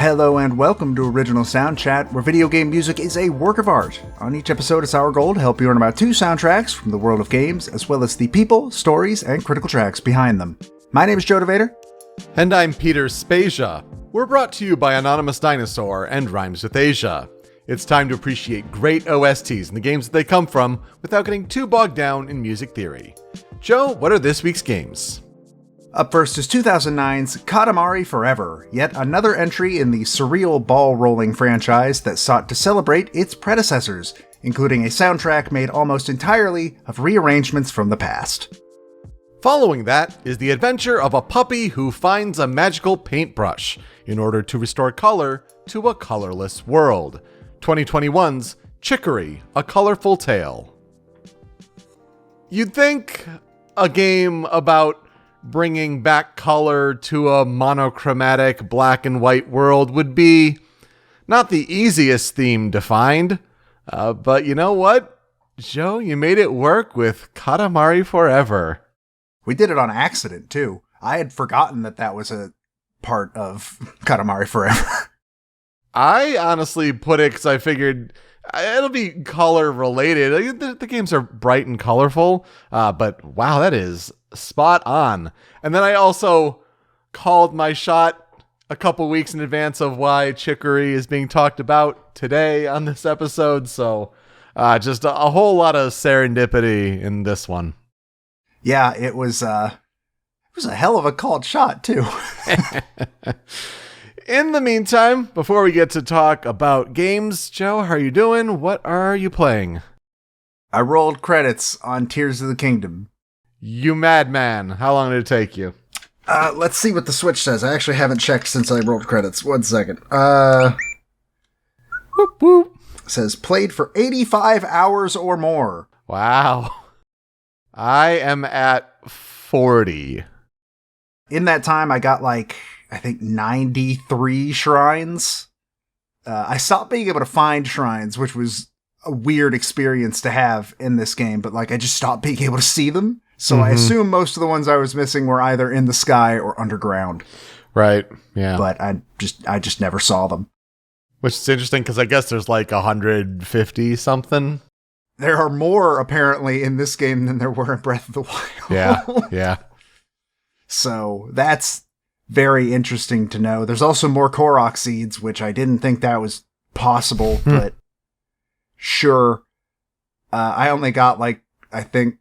Hello and welcome to Original Soundchat, where video game music is a work of art. On each episode, it's our goal to help you learn about 2 soundtracks from the world of games, as well as the people, stories, and critical tracks behind them. My name is DeVader. And I'm Peter Spezia. We're brought to you by Anonymous Dinosaur and Rhymes with Asia. It's time to appreciate great OSTs and the games that they come from without getting too bogged down in music theory. Joe, what are this week's games? Up first is 2009's Katamari Forever, yet another entry in the surreal ball-rolling franchise that sought to celebrate its predecessors, including a soundtrack made almost entirely of rearrangements from the past. Following that is the adventure of a puppy who finds a magical paintbrush in order to restore color to a colorless world. 2021's Chicory, A Colorful Tale. You'd think a game about bringing back color to a monochromatic black and white world would be not the easiest theme to find, but you know what? Joe, you made it work with Katamari Forever. We did it on accident, too. I had forgotten that was a part of Katamari Forever. I honestly put it because I figured it'll be color related. The games are bright and colorful, but wow, that is spot on. And then I also called my shot a couple weeks in advance of why Chicory is being talked about today on this episode. So just a whole lot of serendipity in this one. Yeah, it was a hell of a called shot, too. In the meantime, before we get to talk about games, Joe, how are you doing? What are you playing? I rolled credits on Tears of the Kingdom. You madman. How long did it take you? Let's see what the Switch says. I actually haven't checked since I rolled credits. 1 second. Whoop, whoop. It says played for 85 hours or more. Wow. I am at 40. In that time, I got I think 93 shrines. I stopped being able to find shrines, which was a weird experience to have in this game, but I just stopped being able to see them. So I assume most of the ones I was missing were either in the sky or underground. Right, yeah. But I just never saw them. Which is interesting because I guess there's 150 something. There are more apparently in this game than there were in Breath of the Wild. Yeah. So that's very interesting to know. There's also more Korok seeds, which I didn't think that was possible, but sure. I only got I think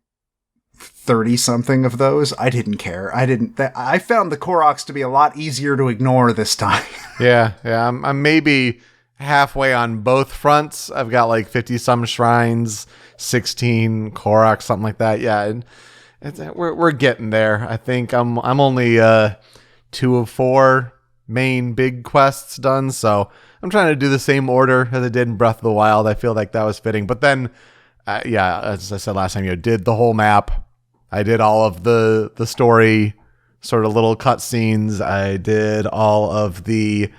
30 something of those. I didn't care. I found the Koroks to be a lot easier to ignore this time. Yeah. I'm maybe halfway on both fronts. I've got 50 some shrines, 16 Koroks, something like that. Yeah. And we're getting there. I think I'm only 2 of 4 main big quests done, so I'm trying to do the same order as I did in Breath of the Wild. I feel like that was fitting. But then, as I said last time, did the whole map. I did all of the story sort of little cutscenes. I did all of the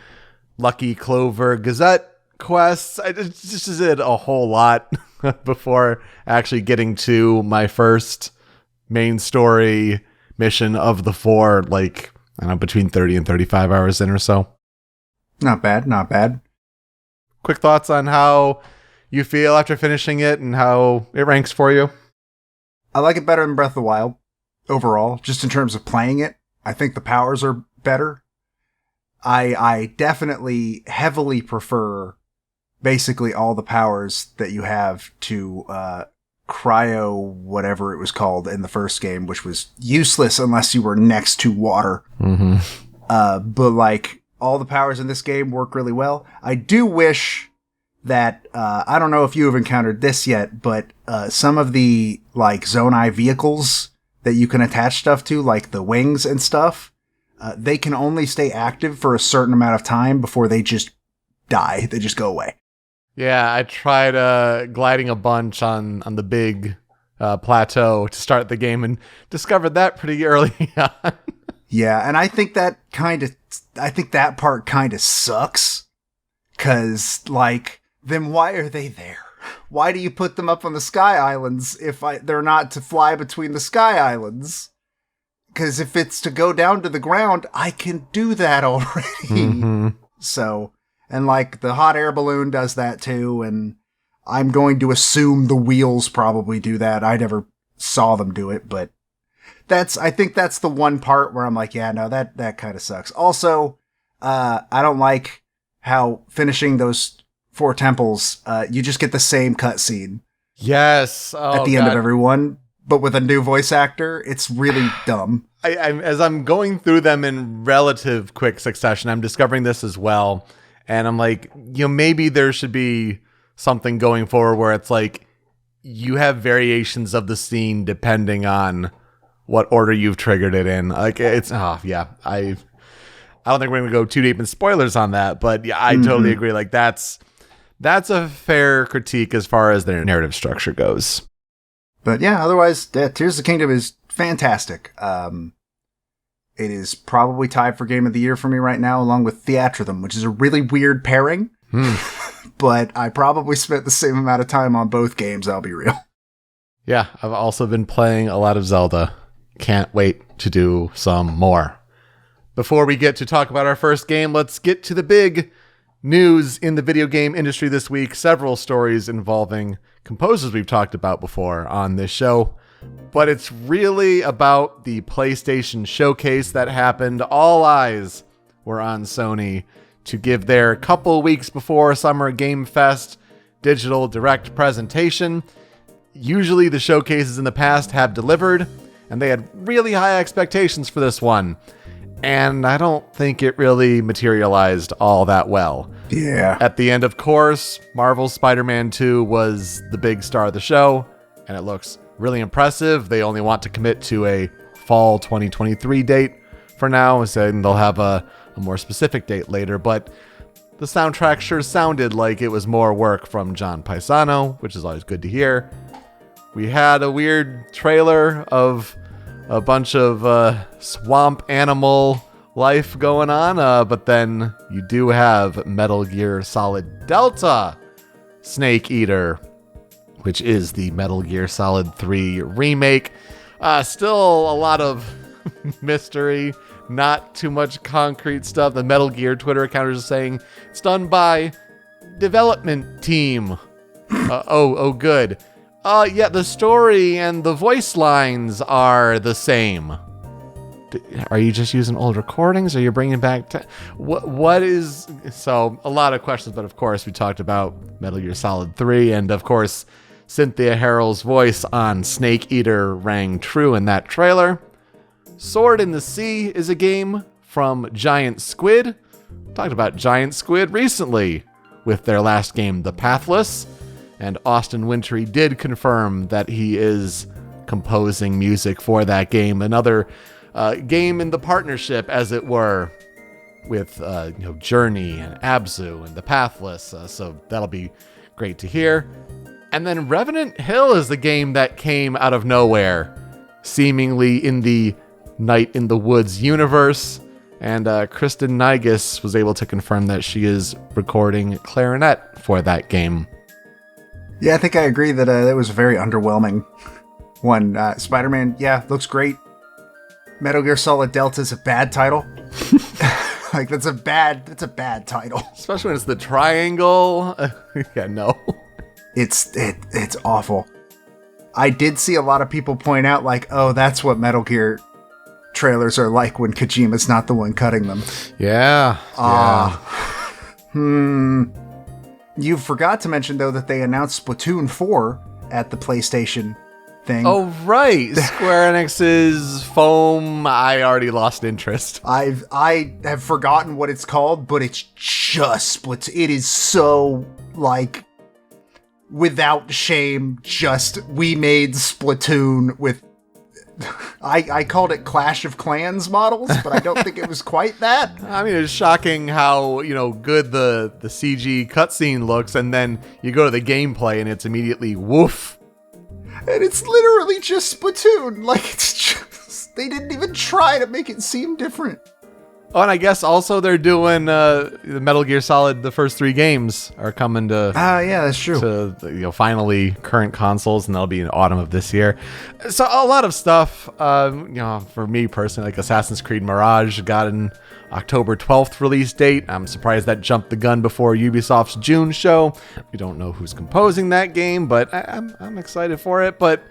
Lucky Clover Gazette quests. I just did a whole lot before actually getting to my first main story mission of the 4, I don't know, between 30 and 35 hours in or so. Not bad. Quick thoughts on how you feel after finishing it and how it ranks for you? I like it better than Breath of the Wild, overall, just in terms of playing it. I think the powers are better. I definitely heavily prefer basically all the powers that you have to cryo whatever it was called in the first game, which was useless unless you were next to water. Mm-hmm. But all the powers in this game work really well. I do wish that I don't know if you have encountered this yet, but some of the Zonai vehicles that you can attach stuff to, like the wings and stuff, they can only stay active for a certain amount of time before they just die. They just go away. Yeah, I tried gliding a bunch on the big plateau to start the game and discovered that pretty early on. Yeah, and I think that part kind of sucks. 'Cause, then why are they there? Why do you put them up on the Sky Islands if they're not to fly between the Sky Islands? Because if it's to go down to the ground, I can do that already. Mm-hmm. So, and like the hot air balloon does that too, and I'm going to assume the wheels probably do that. I never saw them do it, but I think that's the one part where I'm like, yeah, no, that kind of sucks. Also, I don't like how finishing those 4 temples, you just get the same cutscene. Yes. Oh, at the end of everyone, but with a new voice actor. It's really dumb. As I'm going through them in relative quick succession, I'm discovering this as well. And I'm like, maybe there should be something going forward where it's like you have variations of the scene depending on what order you've triggered it in. Like it's, yeah. I don't think we're going to go too deep in spoilers on that, but yeah, I totally agree. Like that's a fair critique as far as their narrative structure goes. But yeah, otherwise, Tears of the Kingdom is fantastic. It is probably tied for Game of the Year for me right now, along with Theatrhythm, which is a really weird pairing. But I probably spent the same amount of time on both games, I'll be real. Yeah, I've also been playing a lot of Zelda. Can't wait to do some more. Before we get to talk about our first game, let's get to the big news in the video game industry this week. Several stories involving composers we've talked about before on this show. But it's really about the PlayStation Showcase that happened. All eyes were on Sony to give their couple weeks before Summer Game Fest digital direct presentation. Usually the showcases in the past have delivered, and they had really high expectations for this one. And I don't think it really materialized all that well. Yeah. At the end, of course, Marvel's Spider-Man 2 was the big star of the show, and it looks really impressive. They only want to commit to a fall 2023 date for now, and they'll have a more specific date later. But the soundtrack sure sounded like it was more work from John Paisano, which is always good to hear. We had a weird trailer of a bunch of swamp animal life going on, but then you do have Metal Gear Solid Delta Snake Eater, which is the Metal Gear Solid 3 remake. Still a lot of mystery, not too much concrete stuff. The Metal Gear Twitter account is saying it's done by development team. Good. Yeah, the story and the voice lines are the same. Are you just using old recordings? Or are you bringing back... what is... So, a lot of questions, but of course, we talked about Metal Gear Solid 3, and of course, Cynthia Harrell's voice on Snake Eater rang true in that trailer. Sword in the Sea is a game from Giant Squid. Talked about Giant Squid recently with their last game, The Pathless. And Austin Wintory did confirm that he is composing music for that game. Another game in the partnership, as it were, with Journey and Abzu and The Pathless. So that'll be great to hear. And then Revenant Hill is the game that came out of nowhere, seemingly in the Night in the Woods universe. And Kristen Nygus was able to confirm that she is recording clarinet for that game. Yeah, I think I agree that that was a very underwhelming one. Spider-Man, yeah, looks great. Metal Gear Solid Delta is a bad title. Like that's a bad title. Especially when it's the triangle. Yeah, no. It's awful. I did see a lot of people point out like, oh, that's what Metal Gear trailers are like when Kojima's not the one cutting them. Yeah. You forgot to mention, though, that they announced Splatoon 4 at the PlayStation thing. Oh, right. Square Enix's foam. I already lost interest. I have forgotten what it's called, but it's just Splatoon. It is so, like, without shame, just we made Splatoon with... I called it Clash of Clans models, but I don't think it was quite that. I mean, it's shocking how, good the CG cutscene looks, and then you go to the gameplay and it's immediately woof. And it's literally just Splatoon. Like, it's just... They didn't even try to make it seem different. Oh, and I guess also they're doing the Metal Gear Solid. The first 3 games are coming to. Yeah, that's true. To finally current consoles, and that'll be in autumn of this year. So a lot of stuff. For me personally, like Assassin's Creed Mirage got an October 12th release date. I'm surprised that jumped the gun before Ubisoft's June show. We don't know who's composing that game, but I'm excited for it. But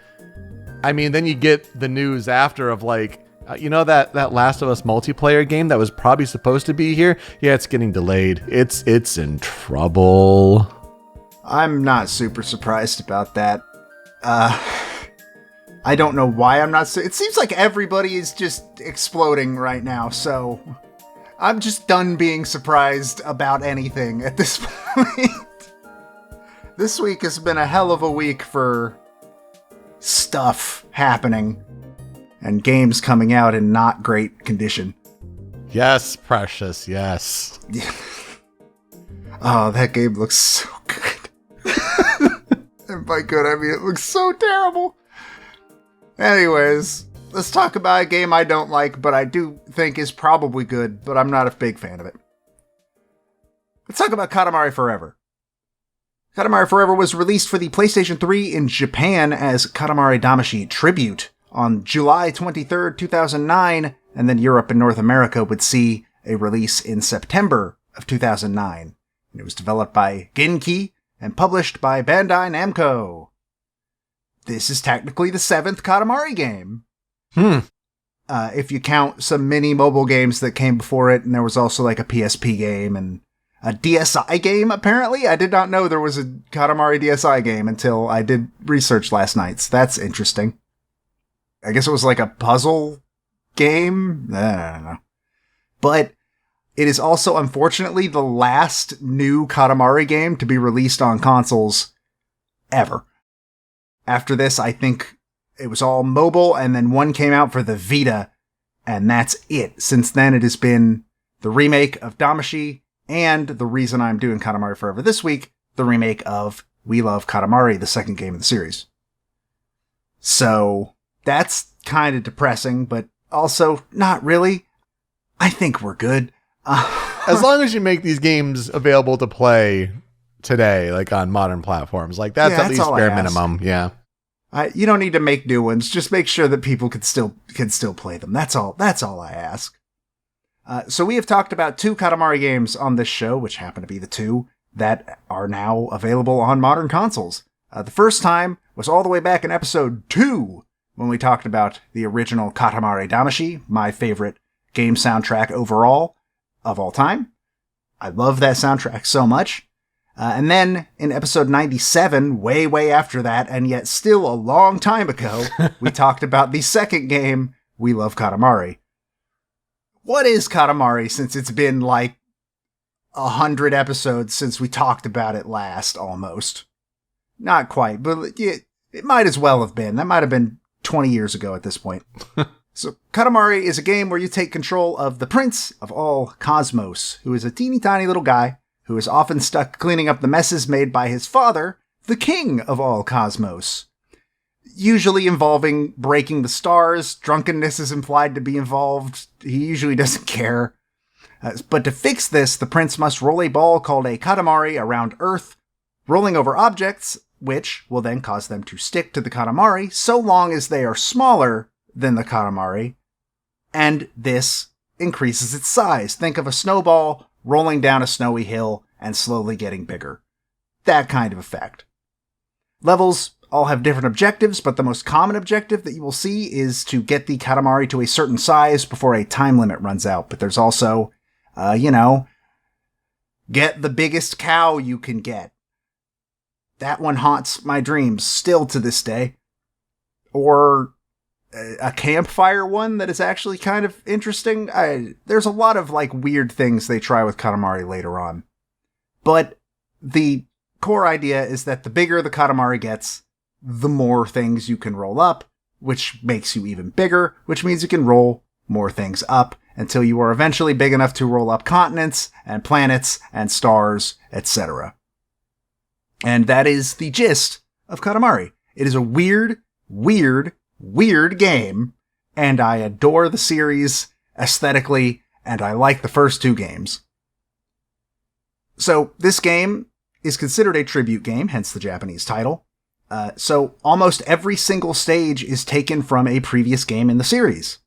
I mean, then you get the news after of like. That Last of Us multiplayer game that was probably supposed to be here? Yeah, it's getting delayed. It's in trouble. I'm not super surprised about that. I don't know why I'm not. It seems like everybody is just exploding right now, so I'm just done being surprised about anything at this point. This week has been a hell of a week for stuff happening. And games coming out in not great condition. Yes, precious, yes. Oh, that game looks so good. And by good, I mean it looks so terrible. Anyways, let's talk about a game I don't like, but I do think is probably good, but I'm not a big fan of it. Let's talk about Katamari Forever. Katamari Forever was released for the PlayStation 3 in Japan as Katamari Damacy Tribute on July 23rd, 2009, and then Europe and North America would see a release in September of 2009. And it was developed by Genki and published by Bandai Namco. This is technically the 7th Katamari game. If you count some mini mobile games that came before it, and there was also like a PSP game and a DSi game, apparently. I did not know there was a Katamari DSi game until I did research last night, so that's interesting. I guess it was like a puzzle game? I don't know. But it is also, unfortunately, the last new Katamari game to be released on consoles ever. After this, I think it was all mobile, and then one came out for the Vita, and that's it. Since then, it has been the remake of Damacy, and the reason I'm doing Katamari Forever this week, the remake of We Love Katamari, the second game of the series. So that's kind of depressing, but also not really. I think we're good. As long as you make these games available to play today, like on modern platforms, like that's at least bare minimum. Yeah. You don't need to make new ones. Just make sure that people can still play them. That's all I ask. So we have talked about 2 Katamari games on this show, which happen to be the 2 that are now available on modern consoles. The first time was all the way back in episode 2, when we talked about the original Katamari Damacy, my favorite game soundtrack overall of all time. I love that soundtrack so much. And then in episode 97, way after that, and yet still a long time ago, we talked about the second game, We Love Katamari. What is Katamari, since it's been like 100 episodes since we talked about it last, almost? Not quite, but it might as well have been. That might have been 20 years ago at this point. So, Katamari is a game where you take control of the Prince of all Cosmos, who is a teeny tiny little guy who is often stuck cleaning up the messes made by his father, the King of all Cosmos. Usually involving breaking the stars, drunkenness is implied to be involved. He usually doesn't care. But to fix this, the prince must roll a ball called a Katamari around Earth, rolling over objects, which will then cause them to stick to the Katamari so long as they are smaller than the Katamari, and this increases its size. Think of a snowball rolling down a snowy hill and slowly getting bigger. That kind of effect. Levels all have different objectives, but the most common objective that you will see is to get the Katamari to a certain size before a time limit runs out. But there's also, get the biggest cow you can get. That one haunts my dreams still to this day. Or a campfire one that is actually kind of interesting. There's a lot of weird things they try with Katamari later on. But the core idea is that the bigger the Katamari gets, the more things you can roll up, which makes you even bigger, which means you can roll more things up until you are eventually big enough to roll up continents and planets and stars, etc. And that is the gist of Katamari. It is a weird game, and I adore the series aesthetically and I like the first two games. So this game is considered a tribute game, hence the Japanese title. So almost every single stage is taken from a previous game in the series.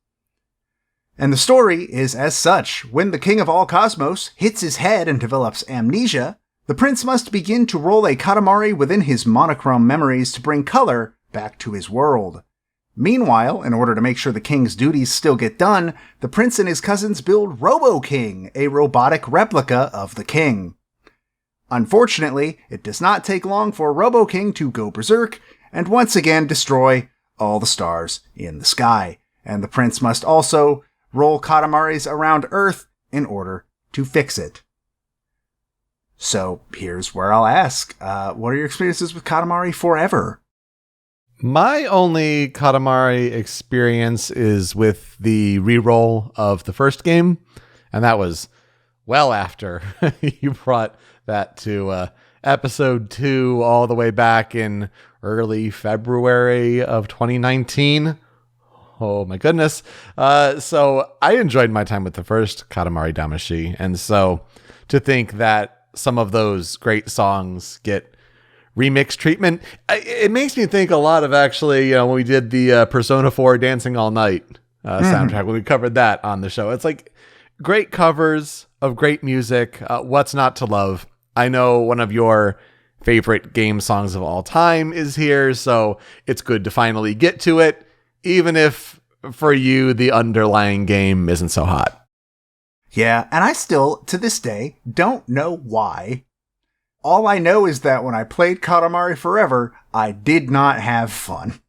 And the story is as such. When the king of all cosmos hits his head and develops amnesia, the prince must begin to roll a Katamari within his monochrome memories to bring color back to his world. Meanwhile, in order to make sure the king's duties still get done, the prince and his cousins build Robo King, a robotic replica of the king. Unfortunately, it does not take long for Robo King to go berserk and once again destroy all the stars in the sky, and the prince must also roll Katamaris around Earth in order to fix it. So here's where I'll ask, what are your experiences with Katamari Forever? My only Katamari experience is with the reroll of the first game, and that was well after you brought that to episode 2 all the way back in early February of 2019. Oh my goodness. So I enjoyed my time with the first Katamari Damacy, and so to think that some of those great songs get remix treatment, it makes me think a lot of actually, when we did the Persona 4 Dancing All Night soundtrack, when we covered that on the show. It's like great covers of great music. What's not to love? I know one of your favorite game songs of all time is here, so it's good to finally get to it, even if for you the underlying game isn't so hot. Yeah, and I still, to this day, don't know why. All I know is that when I played Katamari Forever, I did not have fun.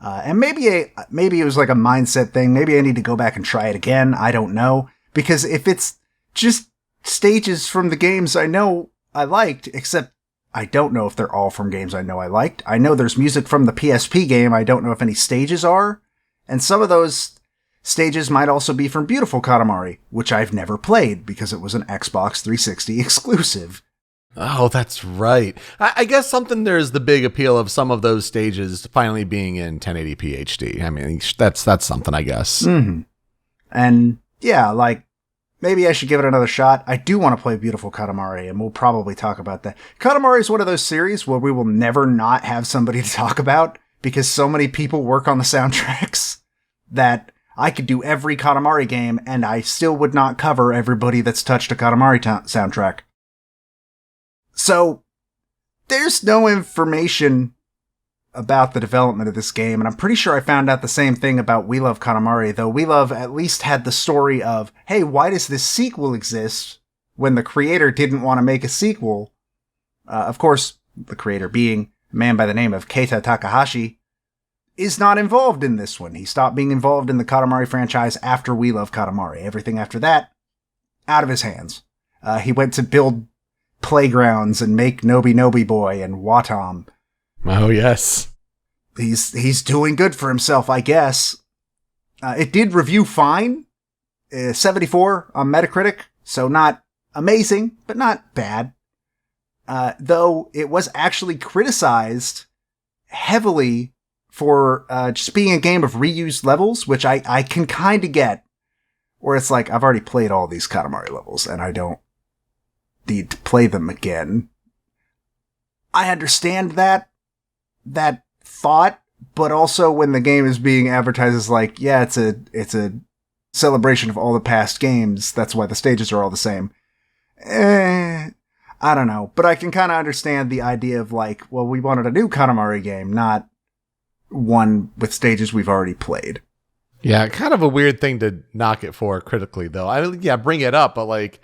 And maybe it was like a mindset thing. Maybe I need to go back and try it again. I don't know. Because if it's just stages from the games I know I liked, except I don't know if they're all from games I know I liked. I know there's music from the PSP game. I don't know if any stages are. And some of those stages might also be from Beautiful Katamari, which I've never played because it was an Xbox 360 exclusive. Oh, that's right. I guess there's the big appeal of some of those stages finally being in 1080p HD. I mean, that's something, I guess. Mm-hmm. And yeah, like, maybe I should give it another shot. I do want to play Beautiful Katamari, and we'll probably talk about that. Katamari is one of those series where we will never not have somebody to talk about because so many people work on the soundtracks that I could do every Katamari game and I still would not cover everybody that's touched a Katamari soundtrack. So, there's no information about the development of this game, and I'm pretty sure I found out the same thing about We Love Katamari, though We Love at least had the story of, hey, why does this sequel exist when the creator didn't want to make a sequel? Of course, the creator being a man by the name of Keita Takahashi is not involved in this one. He stopped being involved in the Katamari franchise after We Love Katamari. Everything after that, out of his hands. He went to build playgrounds and make Nobi Nobi Boy and Watam. Oh, yes. He's doing good for himself, I guess. It did review fine. 74 on Metacritic, so not amazing, but not bad. Though it was actually criticized heavily for just being a game of reused levels, which I can kind of get. Where it's like, I've already played all these Katamari levels, and I don't need to play them again. I understand that thought, but also when the game is being advertised as like, yeah, it's a celebration of all the past games, that's why the stages are all the same. I don't know, but I can kind of understand the idea of like, well, we wanted a new Katamari game, not one with stages we've already played. Yeah, kind of a weird thing to knock it for critically, though. Bring it up, but like,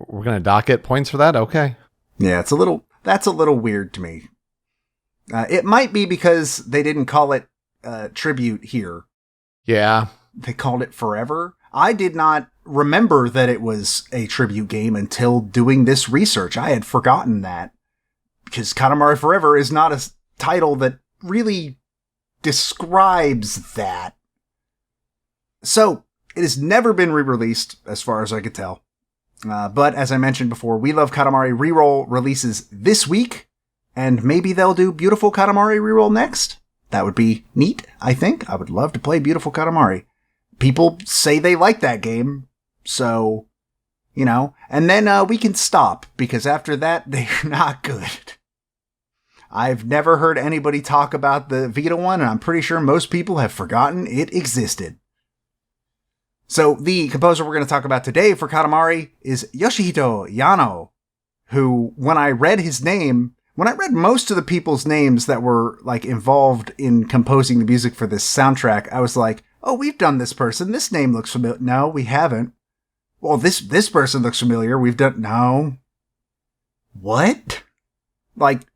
we're going to dock it points for that? Okay. Yeah, that's a little weird to me. It might be because they didn't call it Tribute here. Yeah. They called it Forever. I did not remember that it was a tribute game until doing this research. I had forgotten that. Because Katamari Forever is not a title that really describes that. So, it has never been re-released, as far as I could tell. But as I mentioned before, We Love Katamari Reroll releases this week, and maybe they'll do Beautiful Katamari Reroll next. That would be neat, I think. I would love to play Beautiful Katamari. People say they like that game, So, and then we can stop, because after that, they're not good. I've never heard anybody talk about the Vita one, and I'm pretty sure most people have forgotten it existed. So the composer we're going to talk about today for Katamari is Yoshihito Yano, who, when I read most of the people's names that were involved in composing the music for this soundtrack, I was like, oh, we've done this person. This name looks familiar. No, we haven't. Well, this person looks familiar. No. What?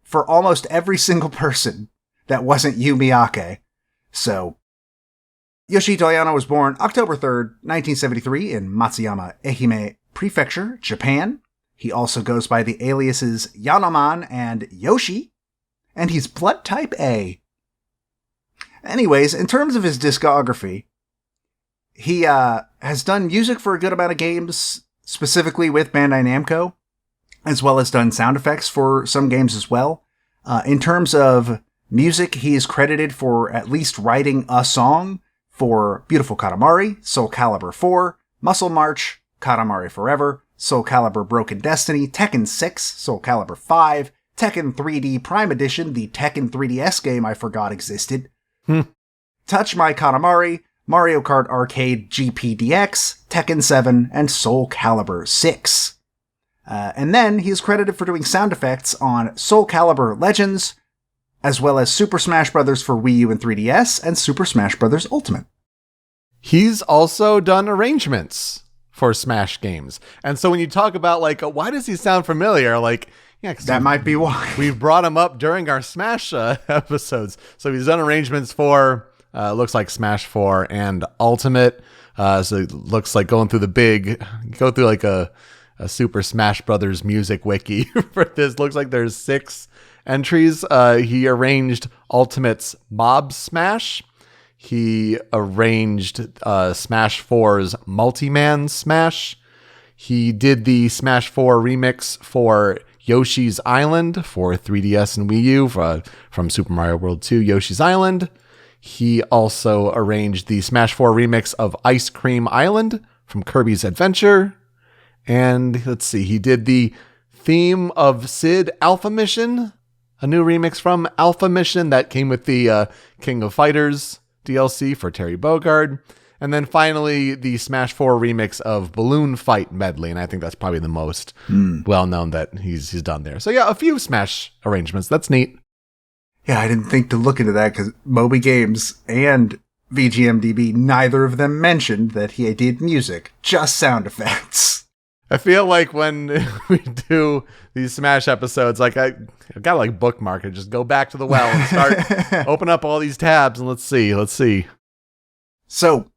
For almost every single person that wasn't Yu Miyake. So, Yoshihito Yano was born October 3rd, 1973 in Matsuyama, Ehime Prefecture, Japan. He also goes by the aliases Yanoman and Yoshi, and he's blood type A. Anyways, in terms of his discography, he has done music for a good amount of games, specifically with Bandai Namco, as well as done sound effects for some games as well. In terms of music, he is credited for at least writing a song for Beautiful Katamari, Soul Calibur 4, Muscle March, Katamari Forever, Soul Calibur Broken Destiny, Tekken 6, Soul Calibur 5, Tekken 3D Prime Edition, the Tekken 3DS game I forgot existed, Touch My Katamari, Mario Kart Arcade GPDX, Tekken 7, and Soul Calibur 6. And then he is credited for doing sound effects on Soul Calibur Legends, as well as Super Smash Bros. For Wii U and 3DS, and Super Smash Bros. Ultimate. He's also done arrangements for Smash games. And so when you talk about, why does he sound familiar? That might be why. We've brought him up during our Smash episodes. So he's done arrangements for, looks like Smash 4 and Ultimate. So it looks like go through a Super Smash Brothers music wiki for this. Looks like there's 6 entries. He arranged Ultimate's Mob Smash. He arranged Smash 4's Multi-Man Smash. He did the Smash 4 remix for Yoshi's Island for 3DS and Wii U from Super Mario World 2, Yoshi's Island. He also arranged the Smash 4 remix of Ice Cream Island from Kirby's Adventure. And let's see, he did the theme of Sid Alpha Mission, a new remix from Alpha Mission that came with the King of Fighters DLC for Terry Bogard. And then finally, the Smash 4 remix of Balloon Fight Medley. And I think that's probably the most well-known that he's done there. So yeah, a few Smash arrangements. That's neat. Yeah, I didn't think to look into that because Moby Games and VGMDB, neither of them mentioned that he did music, just sound effects. I feel like when we do these Smash episodes, I've got to bookmark it, just go back to the well and start, open up all these tabs and let's see. So,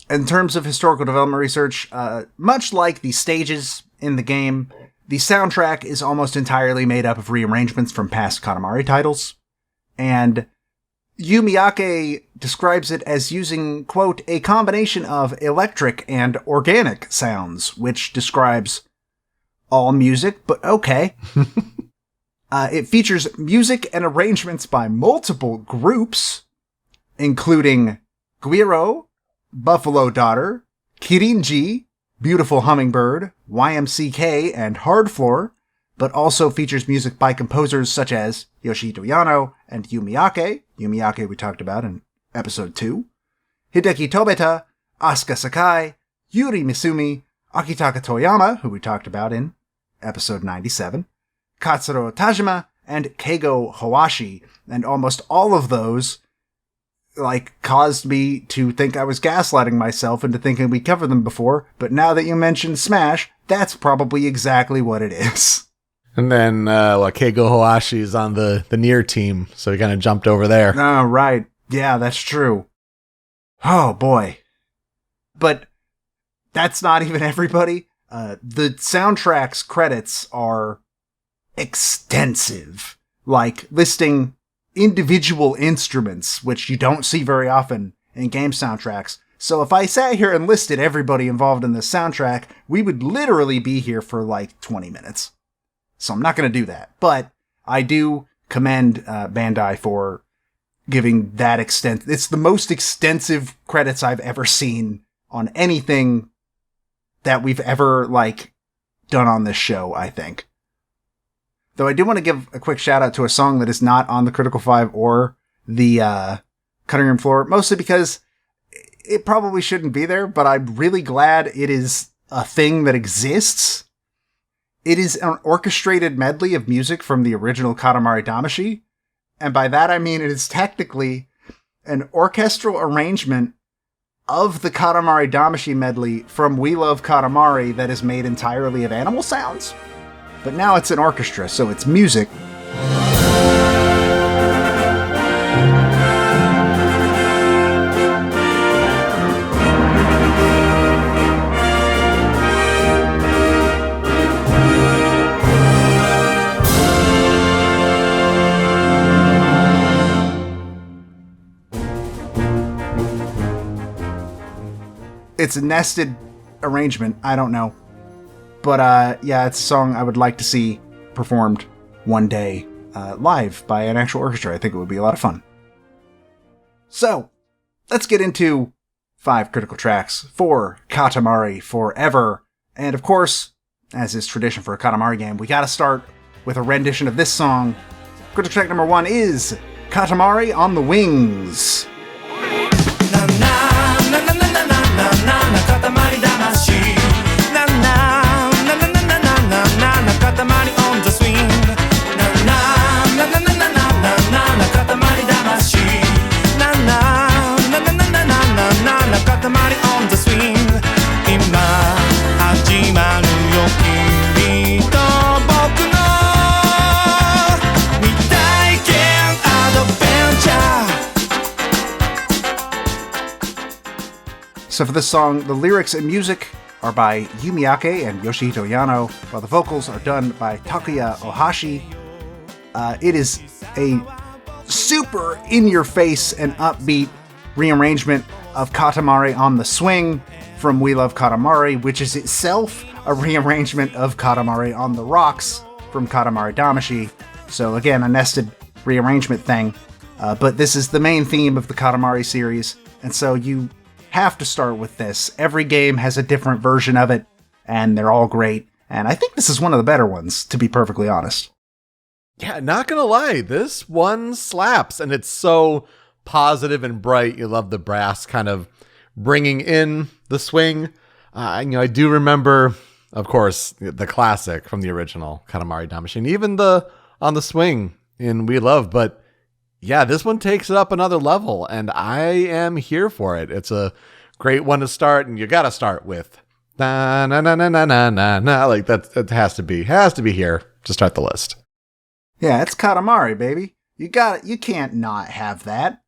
in terms of historical development research, much like the stages in the game, the soundtrack is almost entirely made up of rearrangements from past Katamari titles. And Yu Miyake describes it as using, quote, a combination of electric and organic sounds, which describes all music, but okay. It features music and arrangements by multiple groups, including Guiro, Buffalo Daughter, Kirinji, Beautiful Hummingbird, YMCK, and Hard Floor, but also features music by composers such as Yoshihito Yano and Yu Miyake. Yu Miyake we talked about in episode 2. Hideki Tobeta, Asuka Sakai, Yuri Misumi, Akitaka Toyama, who we talked about in episode 97, Katsuro Tajima, and Keigo Hawashi. And almost all of those caused me to think I was gaslighting myself into thinking we covered them before, but now that you mentioned Smash, that's probably exactly what it is. And then, Keigo Hawashi is on the Nier team, so he kind of jumped over there. Oh, right. Yeah, that's true. Oh, boy. But that's not even everybody. The soundtrack's credits are extensive, listing individual instruments, which you don't see very often in game soundtracks. So if I sat here and listed everybody involved in this soundtrack, we would literally be here for 20 minutes. So I'm not going to do that. But I do commend Bandai for giving that extent. It's the most extensive credits I've ever seen on anything that we've ever, like, done on this show, I think. Though I do want to give a quick shout out to a song that is not on the Critical 5 or the Cutting Room Floor, mostly because it probably shouldn't be there, but I'm really glad it is a thing that exists. It is an orchestrated medley of music from the original Katamari Damacy, and by that I mean it is technically an orchestral arrangement of the Katamari Damacy medley from We Love Katamari that is made entirely of animal sounds. But now it's an orchestra, so it's music. It's a nested arrangement. I don't know. But, yeah, it's a song I would like to see performed one day live by an actual orchestra. I think it would be a lot of fun. So, let's get into 5 critical tracks for Katamari Forever. And, of course, as is tradition for a Katamari game, we gotta start with a rendition of this song. Critical track number 1 is Katamari on the Wings. Katamari Damacy. Na na na na na na na na na Katamari on the swing. Na na na na na na na na na Katamari Damacy. Na na na na na na na na na Katamari on the swing. 今始まるよ君と僕の未体験アドベンチャー。So for this song, the lyrics and music are by Yumiake and Yoshihito Yano, while the vocals are done by Takuya Ohashi. It is a super in-your-face and upbeat rearrangement of Katamari on the Swing from We Love Katamari, which is itself a rearrangement of Katamari on the Rocks from Katamari Damacy. So again, a nested rearrangement thing. But this is the main theme of the Katamari series, and so you have to start with this. Every game has a different version of it, and they're all great. And I think this is one of the better ones, to be perfectly honest. Yeah, not gonna lie, this one slaps, and it's so positive and bright. You love the brass kind of bringing in the swing. I do remember, of course, the classic from the original Katamari Damacy, and even the On the Swing in We Love, but yeah, this one takes it up another level, and I am here for it. It's a great one to start, and you gotta start with na na na na na na na na. Like that has to be here to start the list. Yeah, it's Katamari, baby. You can't not have that.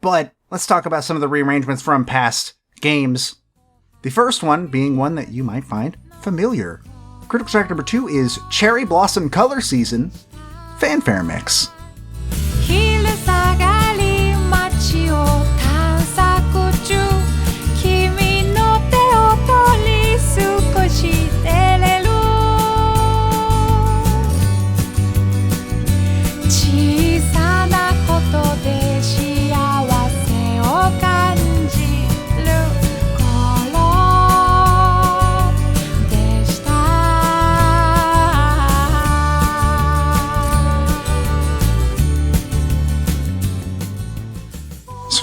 But let's talk about some of the rearrangements from past games. The first one being one that you might find familiar. Critical track number 2 is Cherry Blossom Color Season Fanfare Mix. 昼下がり街を探索中君の手を取り少し照れる小さなことで幸せを感じる頃でした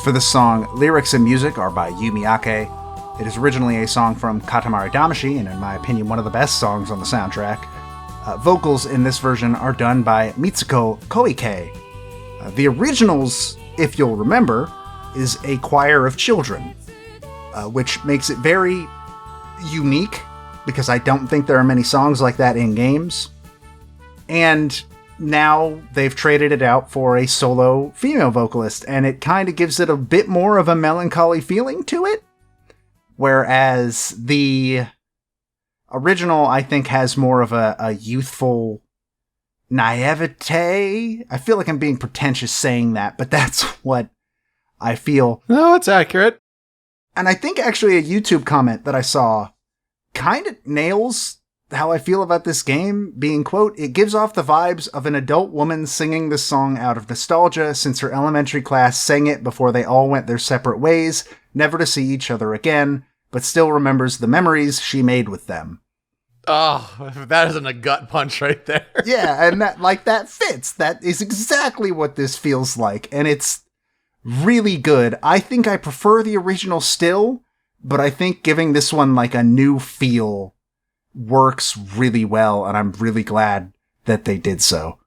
For this song, lyrics and music are by Yumiake. It is originally a song from Katamari Damacy, and in my opinion, one of the best songs on the soundtrack. Vocals in this version are done by Mitsuko Koike. The originals, if you'll remember, is a choir of children, which makes it very unique, because I don't think there are many songs like that in games. And now they've traded it out for a solo female vocalist, and it kind of gives it a bit more of a melancholy feeling to it. Whereas the original, I think, has more of a youthful naivete. I feel like I'm being pretentious saying that, but that's what I feel. No, it's accurate. And I think actually a YouTube comment that I saw kind of nails how I feel about this game, being, quote, it gives off the vibes of an adult woman singing this song out of nostalgia since her elementary class sang it before they all went their separate ways, never to see each other again, but still remembers the memories she made with them. Oh, that isn't a gut punch right there. Yeah, and that fits. That is exactly what this feels like, and it's really good. I think I prefer the original still, but I think giving this one like a new feel works really well, and I'm really glad that they did so.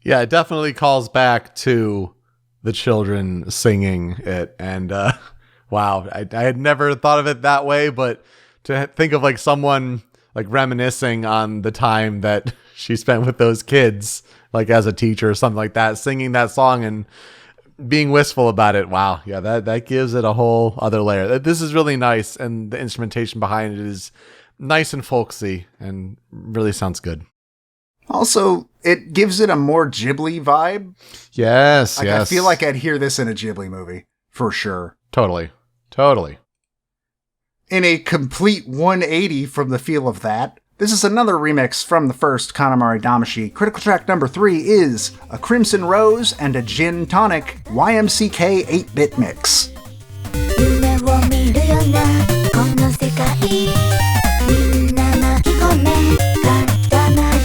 Yeah, it definitely calls back to the children singing it, and wow, I had never thought of it that way, but to think of like someone like reminiscing on the time that she spent with those kids, like as a teacher or something like that, singing that song and being wistful about it. Wow. Yeah. That gives it a whole other layer. This is really nice. And the instrumentation behind it is nice and folksy and really sounds good. Also, it gives it a more Ghibli vibe. Yes. Like, yes. I feel like I'd hear this in a Ghibli movie for sure. Totally. In a complete 180 from the feel of that, this is another remix from the first Katamari Damacy. Critical track number 3 is a Crimson Rose and a Gin Tonic YMCK 8-bit mix. 夢を見るようなこの世界みんな巻き込め固まり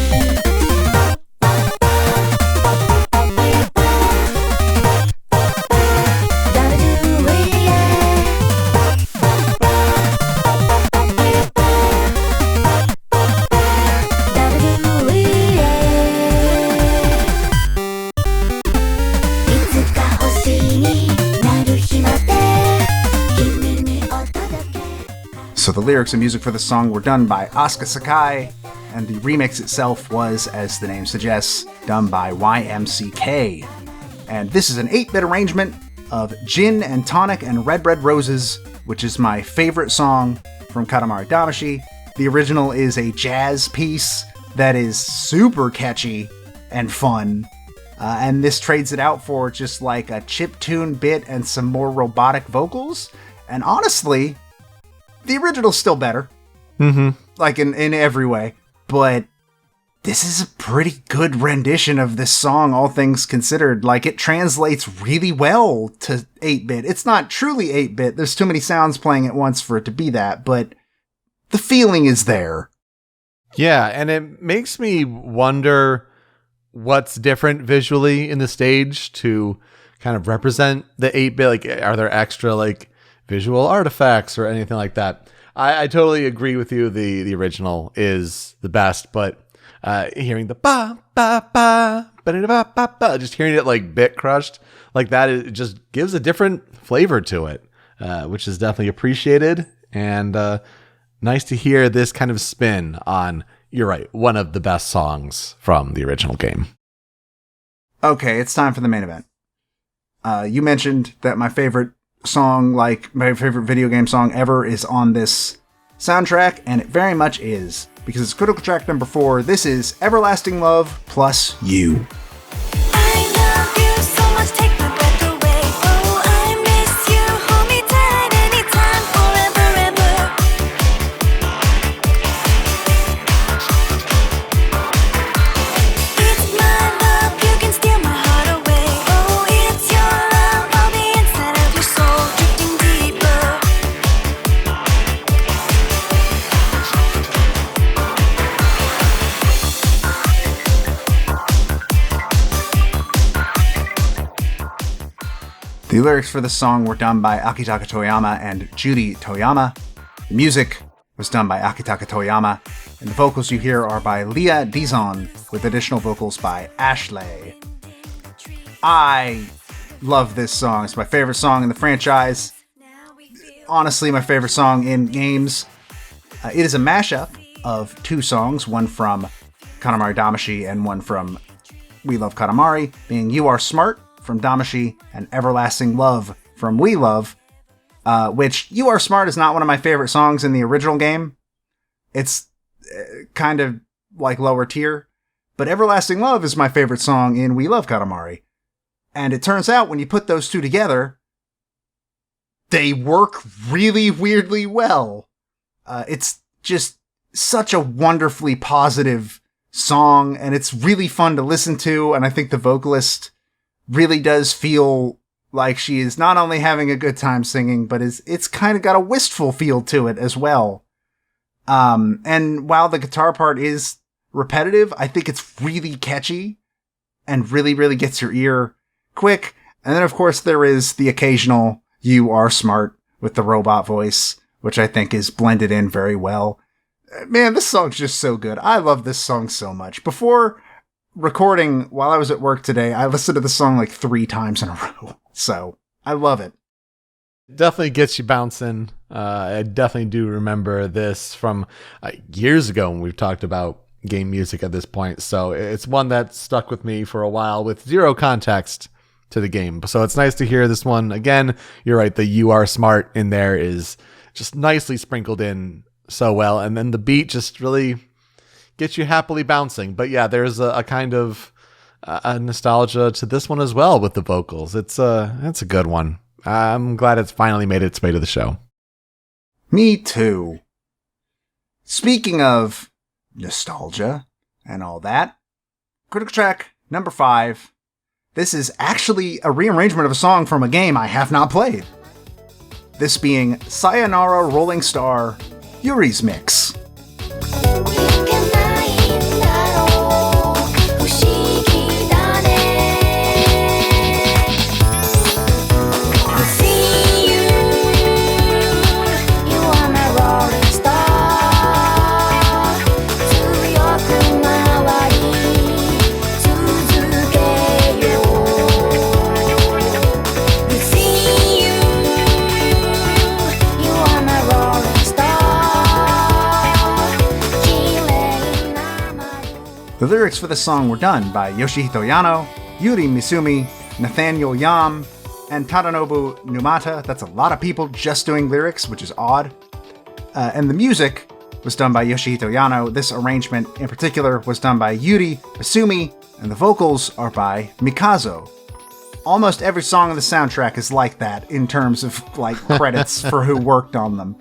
So the lyrics and music for the song were done by Asuka Sakai, and the remix itself was, as the name suggests, done by YMCK. And this is an 8-bit arrangement of Gin and Tonic and Red Red Roses, which is my favorite song from Katamari Damacy. The original is a jazz piece that is super catchy and fun, and this trades it out for just like a chiptune bit and some more robotic vocals. And honestly, the original's still better. Like in every way. But this is a pretty good rendition of this song, all things considered. Like, it translates really well to 8-bit. It's not truly 8-bit. There's too many sounds playing at once for it to be that, but the feeling is there. Yeah, and it makes me wonder what's different visually in the stage to kind of represent the 8-bit. Like, are there extra, like, visual artifacts or anything like that? I totally agree with you. The original is the best, but hearing the ba ba ba ba ba ba ba, just hearing it like bit crushed like that, it just gives a different flavor to it, which is definitely appreciated, and nice to hear this kind of spin on, you're right, one of the best songs from the original game. Okay, it's time for the main event. You mentioned that my favorite song, like my favorite video game song ever, is on this soundtrack, and it very much is, because it's critical track number 4. This is Everlasting Love plus You. I love you so much, take my breath away. Oh, I miss you, hold me tight anytime, forever, ever. It's my love, you can steal my heart away. Oh, it's your love, I'll be inside of your soul, drifting deeper. The lyrics for the song were done by Akitaka Toyama and Judy Toyama. The music was done by Akitaka Toyama, and the vocals you hear are by Leah Dizon, with additional vocals by Ashley. I love this song. It's my favorite song in the franchise. Honestly, my favorite song in games. It is a mashup of 2 songs, one from Katamari Damacy and one from We Love Katamari, being You Are Smart from Damacy and Everlasting Love from We Love, which You Are Smart is not one of my favorite songs in the original game. It's kind of like lower tier, but Everlasting Love is my favorite song in We Love Katamari. And it turns out when you put those 2 together, they work really weirdly well. It's just such a wonderfully positive song, and it's really fun to listen to, and I think the vocalist really does feel like she is not only having a good time singing, but it's kind of got a wistful feel to it as well. And while the guitar part is repetitive, I think it's really catchy and really, really gets your ear quick. And then, of course, there is the occasional "You Are Smart" with the robot voice, which I think is blended in very well. Man, this song's just so good. I love this song so much. Before recording, while I was at work today, I listened to the song like 3 times in a row. So, I love it. Definitely gets you bouncing. I definitely do remember this from years ago when we've talked about game music at this point. So it's one that stuck with me for a while with zero context to the game. So it's nice to hear this one. Again, you're right. The "You Are Smart" in there is just nicely sprinkled in so well. And then the beat just really gets you happily bouncing. But yeah, there's a kind of a nostalgia to this one as well with the vocals. It's a good one. I'm glad it's finally made its way to the show. Me too. Speaking of nostalgia and all that, critical track number 5. This is actually a rearrangement of a song from a game I have not played. This being Sayonara Rolling Star, Yuri's Mix. The lyrics for the song were done by Yoshihito Yano, Yuri Misumi, Nathaniel Yam, and Tadanobu Numata. That's a lot of people just doing lyrics, which is odd. And the music was done by Yoshihito Yano. This arrangement in particular was done by Yuri Misumi, and the vocals are by Mikazo. Almost every song on the soundtrack is like that in terms of like credits for who worked on them.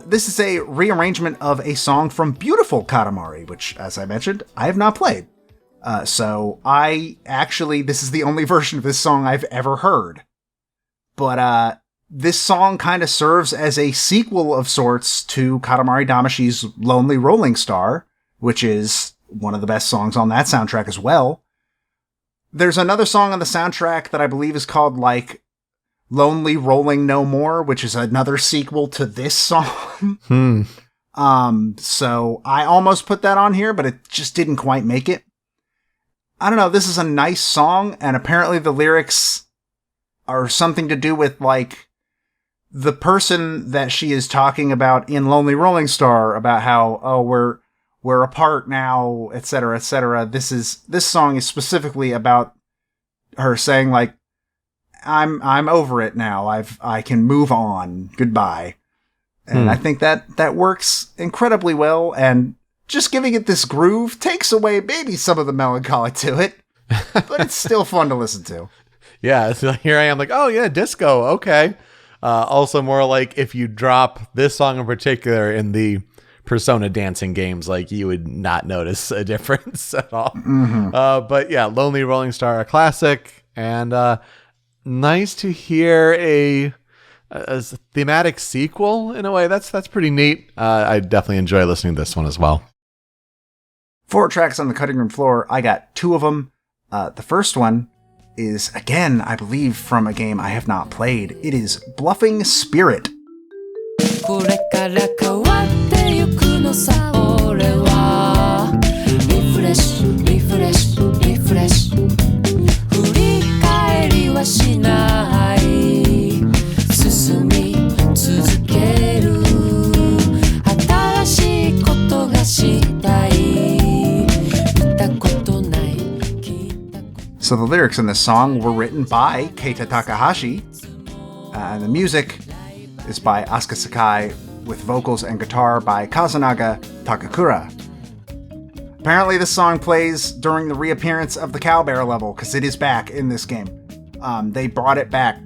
This is a rearrangement of a song from Beautiful Katamari, which, as I mentioned, I have not played. So this is the only version of this song I've ever heard. But this song kind of serves as a sequel of sorts to Katamari Damashi's Lonely Rolling Star, which is one of the best songs on that soundtrack as well. There's another song on the soundtrack that I believe is called, like, Lonely Rolling No More, which is another sequel to this song. So I almost put that on here, but it just didn't quite make it. I don't know, this is a nice song, and apparently the lyrics are something to do with, like, the person that she is talking about in Lonely Rolling Star, about how, oh, we're apart now, etc., etc. This song is specifically about her saying, like, I'm over it now. I can move on. Goodbye. And I think that works incredibly well, and just giving it this groove takes away maybe some of the melancholy to it, but it's still fun to listen to. Yeah, so here I am like, oh yeah, disco, okay. Also more like if you drop this song in particular in the Persona dancing games, like you would not notice a difference at all. But yeah, Lonely Rolling Star, a classic, and nice to hear a thematic sequel in a way. That's pretty neat. I definitely enjoy listening to this one as well. 4 tracks on the cutting room floor. I got 2 of them. The first one is, again, I believe from a game I have not played. It is Bluffing Spirit. これから変わってゆくのさ俺はリフレッシュリフレッシュリフレッシュ振り返りはしない進み続ける新しいことがしたい見たことない聞いたこと So the lyrics in this song were written by Keita Takahashi, and the music is by Asuka Sakai, with vocals and guitar by Kazanaga Takakura. Apparently this song plays during the reappearance of the Cowbear level, because it is back in this game. They brought it back.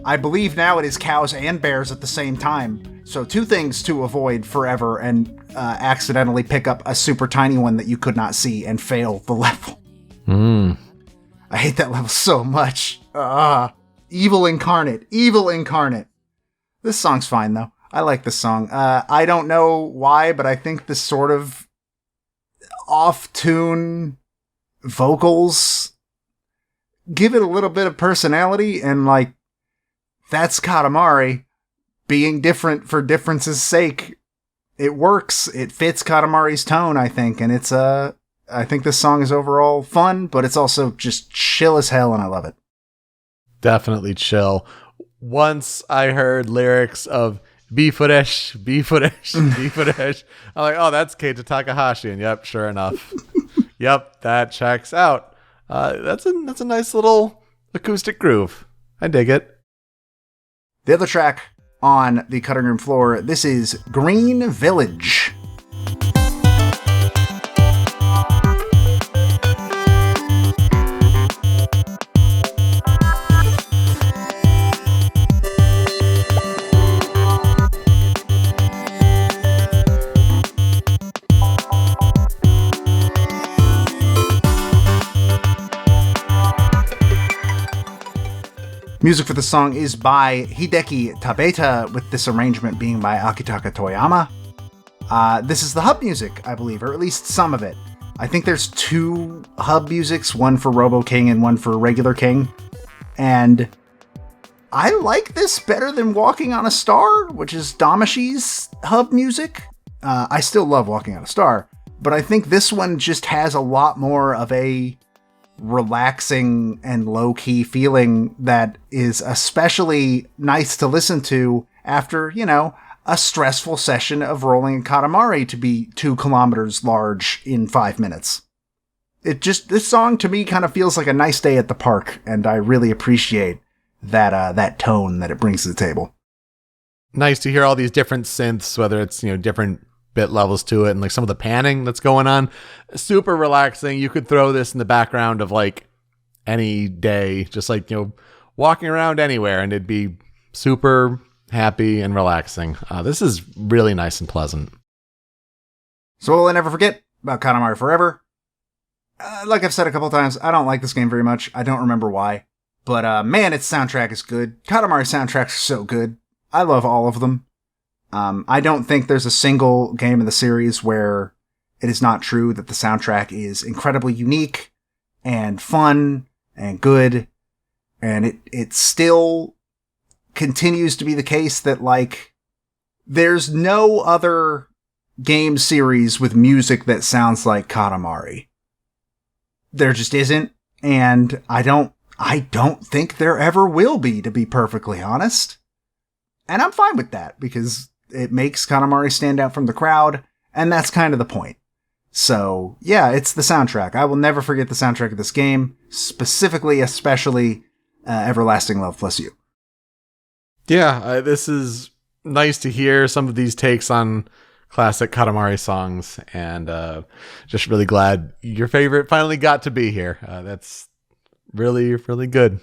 I believe now it is cows and bears at the same time, so 2 things to avoid forever and accidentally pick up a super tiny one that you could not see and fail the level. I hate that level so much. Evil incarnate. Evil incarnate. This song's fine, though. I like this song. I don't know why, but I think this sort of off-tune vocals give it a little bit of personality, and, like, that's Katamari being different for difference's sake. It works. It fits Katamari's tone, I think, and it's, I think this song is overall fun, but it's also just chill as hell, and I love it. Definitely chill. Once I heard lyrics of be fresh, be fresh, be fresh, I'm like, oh, that's Keita Takahashi. And yep, sure enough. Yep, that checks out. That's a nice little acoustic groove. I dig it. The other track on the cutting room floor, this is Green Village. Music for the song is by Hideki Tabeta, with this arrangement being by Akitaka Toyama. This is the hub music, I believe, or at least some of it. I think there's 2 hub musics, one for Robo King and one for Regular King. And I like this better than Walking on a Star, which is Damashi's hub music. I still love Walking on a Star, but I think this one just has a lot more of a relaxing and low-key feeling that is especially nice to listen to after, you know, a stressful session of rolling a Katamari to be 2 kilometers large in 5 minutes. This song to me kind of feels like a nice day at the park, and I really appreciate that tone that it brings to the table. Nice to hear all these different synths, whether it's, you know, different bit levels to it, and like some of the panning that's going on. Super relaxing. You could throw this in the background of like any day, just like, you know, walking around anywhere, and it'd be super happy and relaxing. This is really nice and pleasant. So what will I never forget about Katamari Forever? Like I've said a couple times, I don't like this game very much. I don't remember why. But man, its soundtrack is good. Katamari soundtracks are so good. I love all of them. I don't think there's a single game in the series where it is not true that the soundtrack is incredibly unique and fun and good. And it still continues to be the case that, like, there's no other game series with music that sounds like Katamari. There just isn't. And I don't think there ever will be, to be perfectly honest. And I'm fine with that, because it makes Katamari stand out from the crowd, and that's kind of the point. So, yeah, it's the soundtrack. I will never forget the soundtrack of this game, especially Everlasting Love Plus You. Yeah, this is nice to hear some of these takes on classic Katamari songs, and just really glad your favorite finally got to be here. That's really, really good.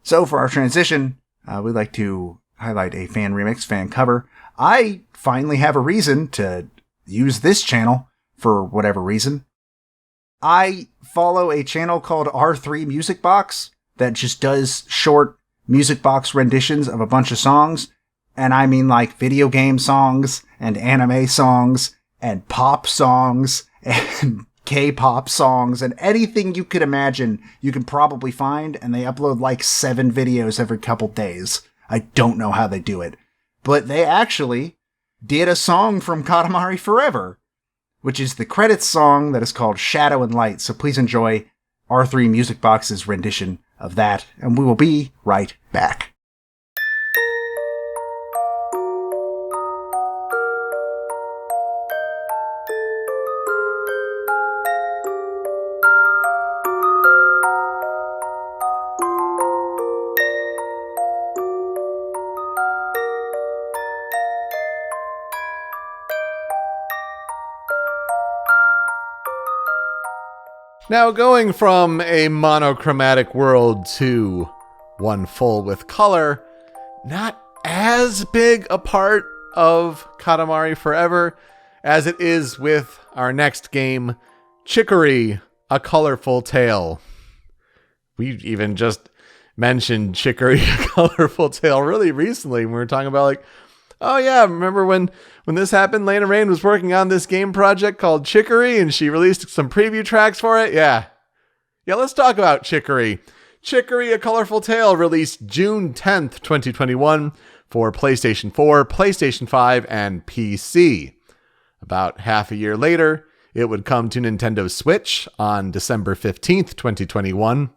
So, for our transition, we'd like to highlight a fan remix, fan cover. I finally have a reason to use this channel for whatever reason. I follow a channel called R3 Music Box that just does short music box renditions of a bunch of songs. And I mean like video game songs and anime songs and pop songs and K-pop songs and anything you could imagine you can probably find. And they upload like 7 videos every couple days. I don't know how they do it, but they actually did a song from Katamari Forever, which is the credits song that is called Shadow and Light. So please enjoy R3 Music Box's rendition of that, and we will be right back. Now, going from a monochromatic world to one full with color, not as big a part of Katamari Forever as it is with our next game, Chicory, A Colorful Tale. we even just mentioned Chicory, A Colorful Tale really recently. We were talking about like, oh yeah, remember when this happened? Lana Rain was working on this game project called Chicory, and she released some preview tracks for it. Yeah, let's talk about Chicory. Chicory, A Colorful Tale released June 10th, 2021 for PlayStation 4, PlayStation 5, and PC. About half a year later, it would come to Nintendo Switch on December 15th, 2021.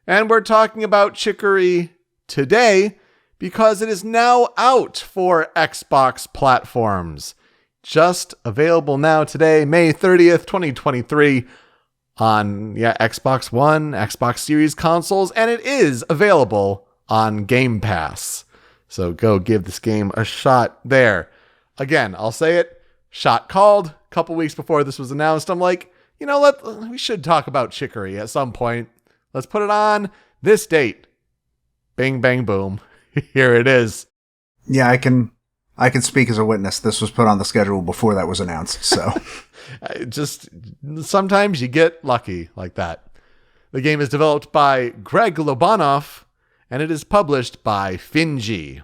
And we're talking about Chicory today because it is now out for Xbox platforms. Just available now today, May 30th, 2023 on Xbox One, Xbox Series consoles, and it is available on Game Pass. So go give this game a shot there. Again, I'll say it, shot called. A couple weeks before this was announced, I'm like, we should talk about Chicory at some point. Let's put it on this date. Bing, bang, boom. Here it is. Yeah, I can speak as a witness. This was put on the schedule before that was announced, so. Just sometimes you get lucky like that. The game is developed by Greg Lobanov, and it is published by Finji.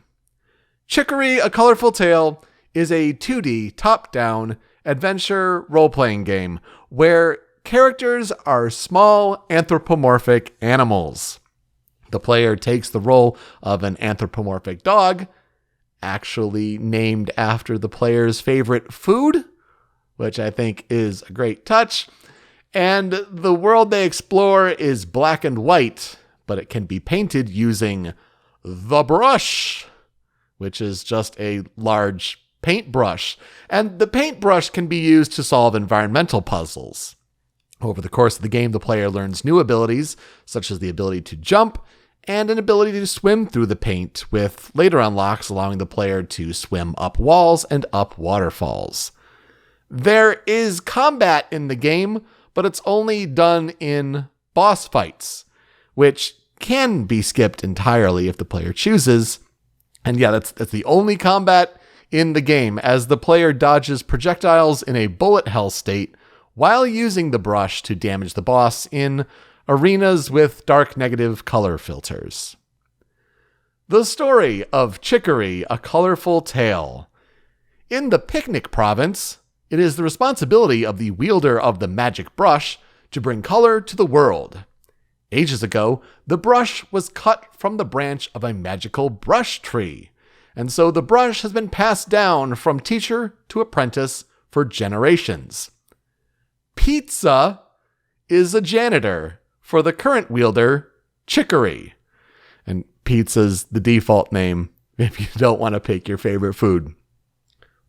Chicory, A Colorful Tale is a 2D top-down adventure role-playing game where characters are small anthropomorphic animals. The player takes the role of an anthropomorphic dog, actually named after the player's favorite food, which I think is a great touch. And the world they explore is black and white, but it can be painted using the brush, which is just a large paintbrush. And the paintbrush can be used to solve environmental puzzles. Over the course of the game, the player learns new abilities, such as the ability to jump and an ability to swim through the paint, with later unlocks allowing the player to swim up walls and up waterfalls. There is combat in the game, but it's only done in boss fights, which can be skipped entirely if the player chooses. And that's the only combat in the game, as the player dodges projectiles in a bullet hell state while using the brush to damage the boss in arenas with dark negative color filters. The story of Chicory, A Colorful Tale. In the Picnic Province, it is the responsibility of the wielder of the magic brush to bring color to the world. Ages ago, the brush was cut from the branch of a magical brush tree, and so the brush has been passed down from teacher to apprentice for generations. Pizza is a janitor for the current wielder, Chicory. And pizza's the default name if you don't want to pick your favorite food.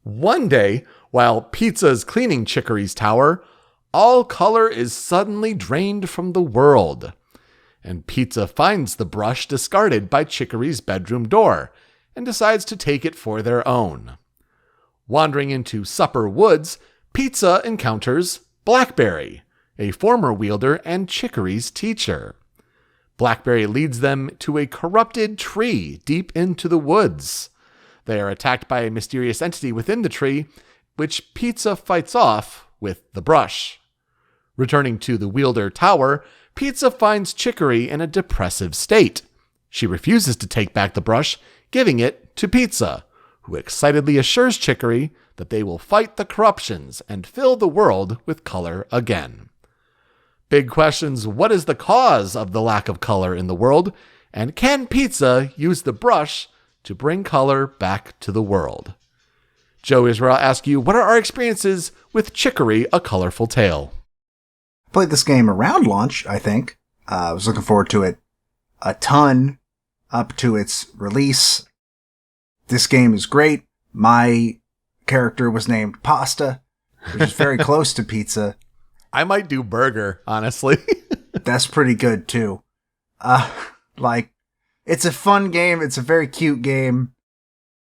One day, while Pizza's cleaning Chicory's tower, all color is suddenly drained from the world. And Pizza finds the brush discarded by Chicory's bedroom door and decides to take it for their own. Wandering into Supper Woods, Pizza encounters Blackberry, a former wielder and Chicory's teacher. Blackberry leads them to a corrupted tree deep into the woods. They are attacked by a mysterious entity within the tree, which Pizza fights off with the brush. Returning to the wielder tower, Pizza finds Chicory in a depressive state. She refuses to take back the brush, giving it to Pizza, who excitedly assures Chicory that they will fight the corruptions and fill the world with color again. Big questions: what is the cause of the lack of color in the world? And can Pizza use the brush to bring color back to the world? Joe Israel asks you, what are our experiences with Chicory, A Colorful Tale? Played this game around launch, I think. I was looking forward to it a ton up to its release. This game is great. My character was named Pasta, which is very close to Pizza. I might do Burger, honestly. That's pretty good, too. It's a fun game. It's a very cute game.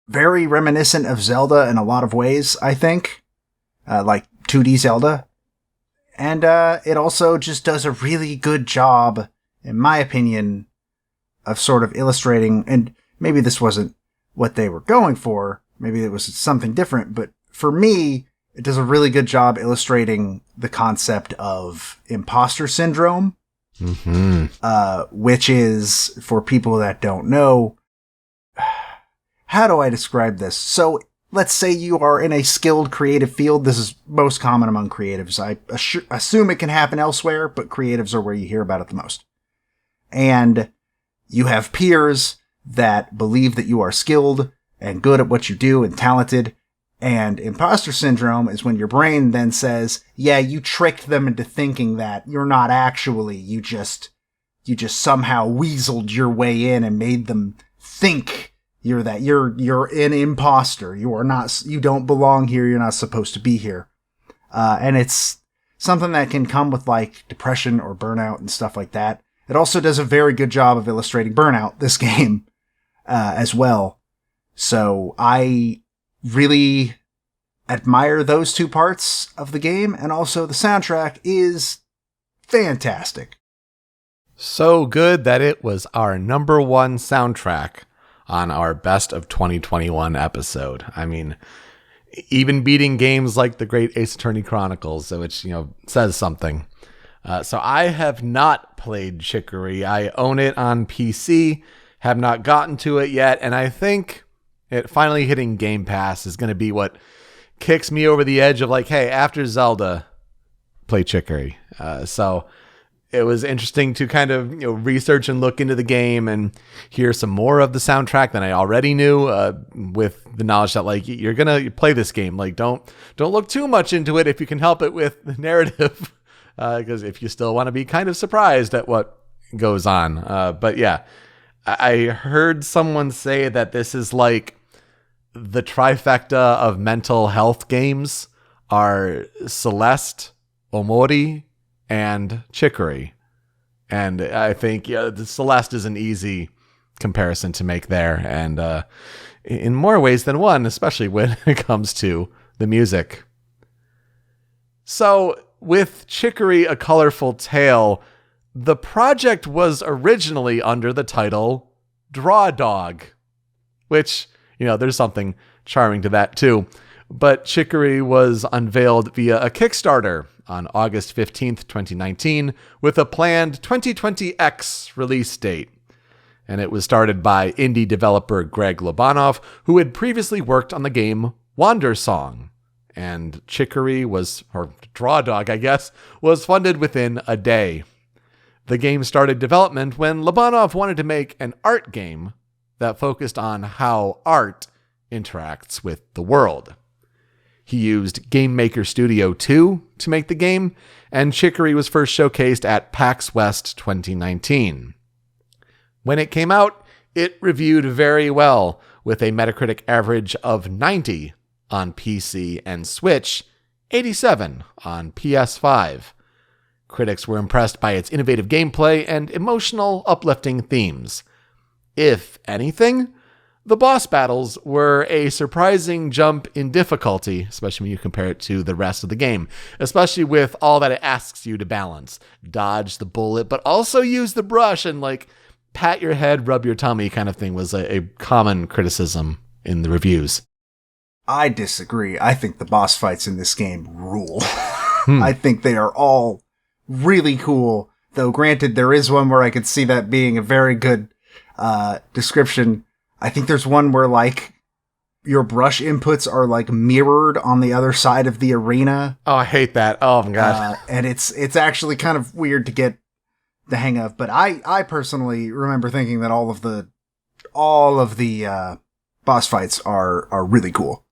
Very reminiscent of Zelda in a lot of ways, I think. Like 2D Zelda. And it also just does a really good job, in my opinion, of sort of illustrating, and maybe this wasn't what they were going for, maybe it was something different, but for me, it does a really good job illustrating the concept of imposter syndrome which is, for people that don't know, how do I describe this? So let's say you are in a skilled creative field. This is most common among creatives. I assume it can happen elsewhere, but creatives are where you hear about it the most. And you have peers that believe that you are skilled and good at what you do and talented. And imposter syndrome is when your brain then says, yeah, you tricked them into thinking that you're not actually, you just somehow weaseled your way in and made them think you're an imposter. You are not, you don't belong here. You're not supposed to be here. And it's something that can come with like depression or burnout and stuff like that. It also does a very good job of illustrating burnout, this game, as well. So I really admire those two parts of the game, and also the soundtrack is fantastic. So good that it was our number one soundtrack on our Best of 2021 episode. I mean, even beating games like the great Ace Attorney Chronicles, which, says something. So I have not played Chicory. I own it on PC, have not gotten to it yet, and I think it finally hitting Game Pass is going to be what kicks me over the edge of like, hey, after Zelda, play Chicory. So it was interesting to kind of research and look into the game and hear some more of the soundtrack than I already knew, with the knowledge that like you're gonna play this game, like don't look too much into it if you can help it with the narrative, because if you still want to be kind of surprised at what goes on. But yeah, I heard someone say that this is like the trifecta of mental health games are Celeste, Omori, and Chicory. And I think the Celeste is an easy comparison to make there, and in more ways than one, especially when it comes to the music. So with Chicory, A Colorful Tale, the project was originally under the title Draw Dog, which, there's something charming to that too. But Chicory was unveiled via a Kickstarter on August 15th, 2019, with a planned 2020X release date. And it was started by indie developer Greg Lobanov, who had previously worked on the game Wander Song. And Chicory or Draw Dog, I guess, was funded within a day. The game started development when Lobanov wanted to make an art game that focused on how art interacts with the world. He used Game Maker Studio 2 to make the game, and Chicory was first showcased at PAX West 2019. When it came out, it reviewed very well, with a Metacritic average of 90 on PC and Switch, 87 on PS5. Critics were impressed by its innovative gameplay and emotional, uplifting themes. If anything, the boss battles were a surprising jump in difficulty, especially when you compare it to the rest of the game, especially with all that it asks you to balance. Dodge the bullet, but also use the brush and pat your head, rub your tummy kind of thing was a common criticism in the reviews. I disagree. I think the boss fights in this game rule. I think they are all really cool, though granted there is one where I could see that being a very good description. I think there's one where your brush inputs are mirrored on the other side of the arena. Oh, I hate that. Oh my god. And it's actually kind of weird to get the hang of, but I personally remember thinking that all of the boss fights are really cool.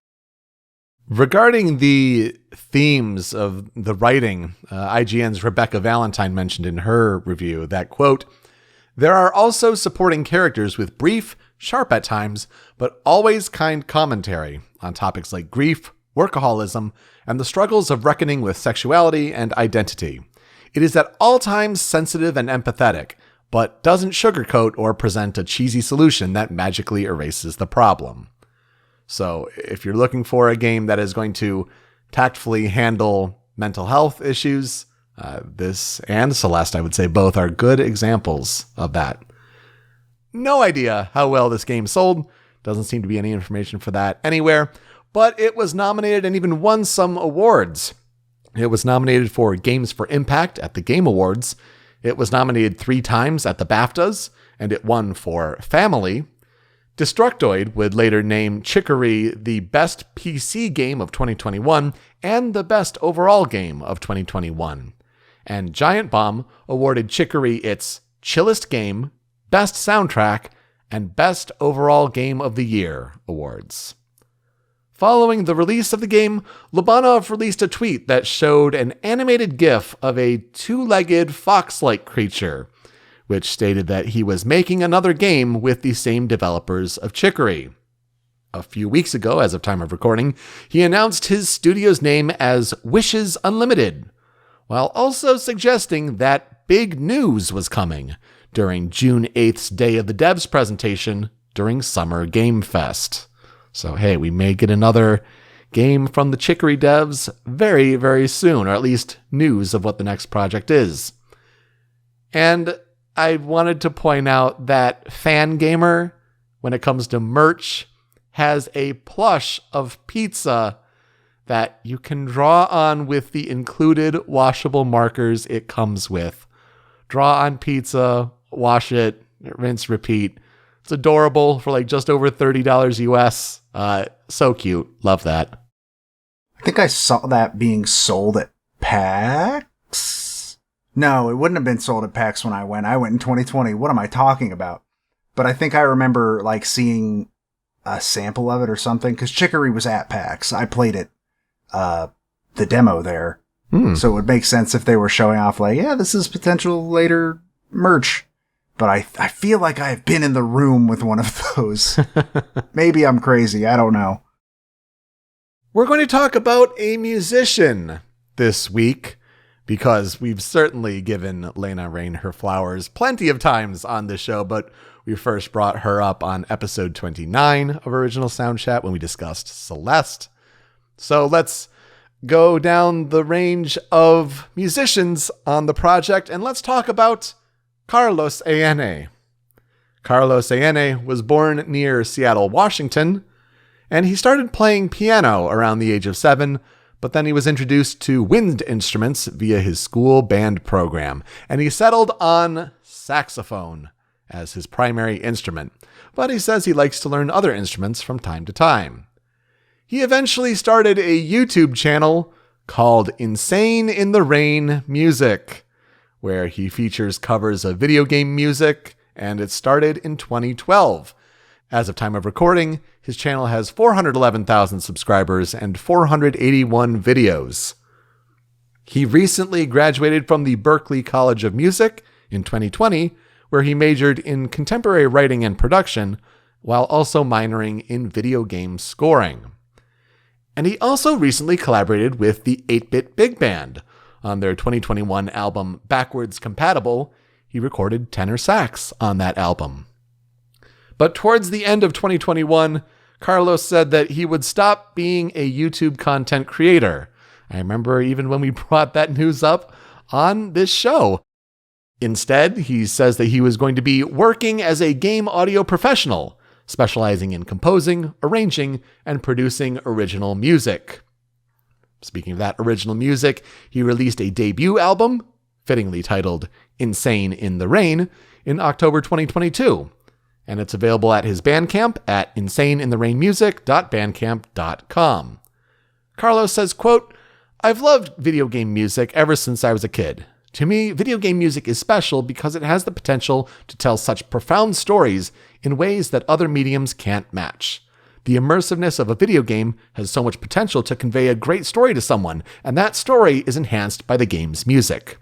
Regarding the themes of the writing, IGN's Rebecca Valentine mentioned in her review that, quote, "There are also supporting characters with brief, sharp at times, but always kind commentary on topics like grief, workaholism, and the struggles of reckoning with sexuality and identity. It is at all times sensitive and empathetic, but doesn't sugarcoat or present a cheesy solution that magically erases the problem." So if you're looking for a game that is going to tactfully handle mental health issues, this and Celeste, I would say both are good examples of that. No idea how well this game sold. Doesn't seem to be any information for that anywhere, but it was nominated and even won some awards. It was nominated for Games for Impact at the Game Awards. It was nominated 3 times at the BAFTAs, and it won for Family. Destructoid would later name Chicory the best PC game of 2021 and the best overall game of 2021. And Giant Bomb awarded Chicory its Chillest Game, Best Soundtrack, and Best Overall Game of the Year awards. Following the release of the game, Lobanov released a tweet that showed an animated GIF of a 2-legged fox-like creature, which stated that he was making another game with the same developers of Chicory. A few weeks ago, as of time of recording, he announced his studio's name as Wishes Unlimited, while also suggesting that big news was coming during June 8th's Day of the Devs presentation during Summer Game Fest. So hey, we may get another game from the Chicory devs very, very soon, or at least news of what the next project is. And I wanted to point out that Fangamer, when it comes to merch, has a plush of pizza that you can draw on with the included washable markers it comes with. Draw on pizza, wash it, rinse, repeat. It's adorable for like just over $30 US. So cute. Love that. I think I saw that being sold at PAX. No, it wouldn't have been sold at PAX when I went. I went in 2020. What am I talking about? But I think I remember like seeing a sample of it or something, because Chicory was at PAX. I played it, the demo there. So it would make sense if they were showing off like, yeah, this is potential later merch. But I feel like I've been in the room with one of those. Maybe I'm crazy. I don't know. We're going to talk about a musician this week, because we've certainly given Lena Rain her flowers plenty of times on this show, but we first brought her up on episode 29 of Original Soundchat when we discussed Celeste. So let's go down the range of musicians on the project, and let's talk about Carlos Eiene. Carlos Eiene was born near Seattle, Washington, and he started playing piano around the age of 7, but then he was introduced to wind instruments via his school band program, and he settled on saxophone as his primary instrument, but he says he likes to learn other instruments from time to time. He eventually started a YouTube channel called Insane in the Rain Music, where he features covers of video game music, and it started in 2012. As of time of recording, his channel has 411,000 subscribers and 481 videos. He recently graduated from the Berklee College of Music in 2020, where he majored in contemporary writing and production, while also minoring in video game scoring. And he also recently collaborated with the 8-Bit Big Band. On their 2021 album Backwards Compatible, he recorded tenor sax on that album. But towards the end of 2021, Carlos said that he would stop being a YouTube content creator. I remember even when we brought that news up on this show. Instead, he says that he was going to be working as a game audio professional, specializing in composing, arranging, and producing original music. Speaking of that original music, he released a debut album, fittingly titled Insane in the Rain, in October 2022. And it's available at his Bandcamp at insaneintherainmusic.bandcamp.com. Carlos says, quote, "I've loved video game music ever since I was a kid. To me, video game music is special because it has the potential to tell such profound stories in ways that other mediums can't match. The immersiveness of a video game has so much potential to convey a great story to someone, and that story is enhanced by the game's music.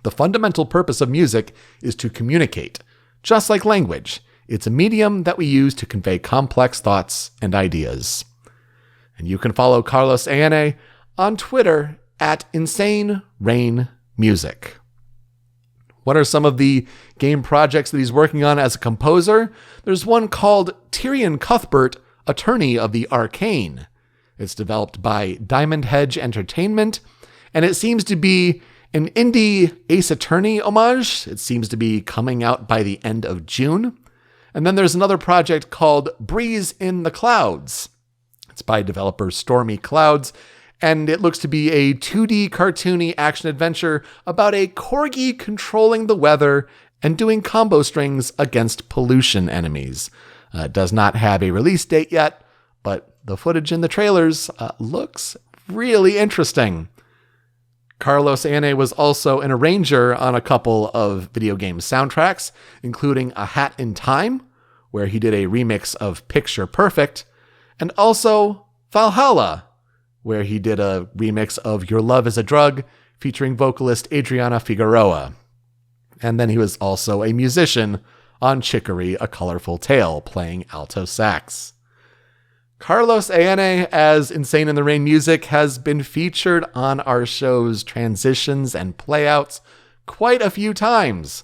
The fundamental purpose of music is to communicate. Just like language, it's a medium that we use to convey complex thoughts and ideas." And you can follow Carlos Eiene on Twitter at Insane Rain Music. What are some of the game projects that he's working on as a composer? There's one called Tyrion Cuthbert, Attorney of the Arcane. It's developed by Diamond Hedge Entertainment, and it seems to be an indie Ace Attorney homage. It seems to be coming out by the end of June. And then there's another project called Breeze in the Clouds. It's by developer Stormy Clouds, and it looks to be a 2D cartoony action adventure about a corgi controlling the weather and doing combo strings against pollution enemies. It does not have a release date yet, but the footage in the trailers looks really interesting. Carlos Eiene was also an arranger on a couple of video game soundtracks, including A Hat in Time, where he did a remix of Picture Perfect, and also Valhalla, where he did a remix of Your Love is a Drug, featuring vocalist Adriana Figueroa. And then he was also a musician on Chicory, A Colorful Tale, playing alto sax. Carlos Eiene, as Insane in the Rain music, has been featured on our show's transitions and playouts quite a few times.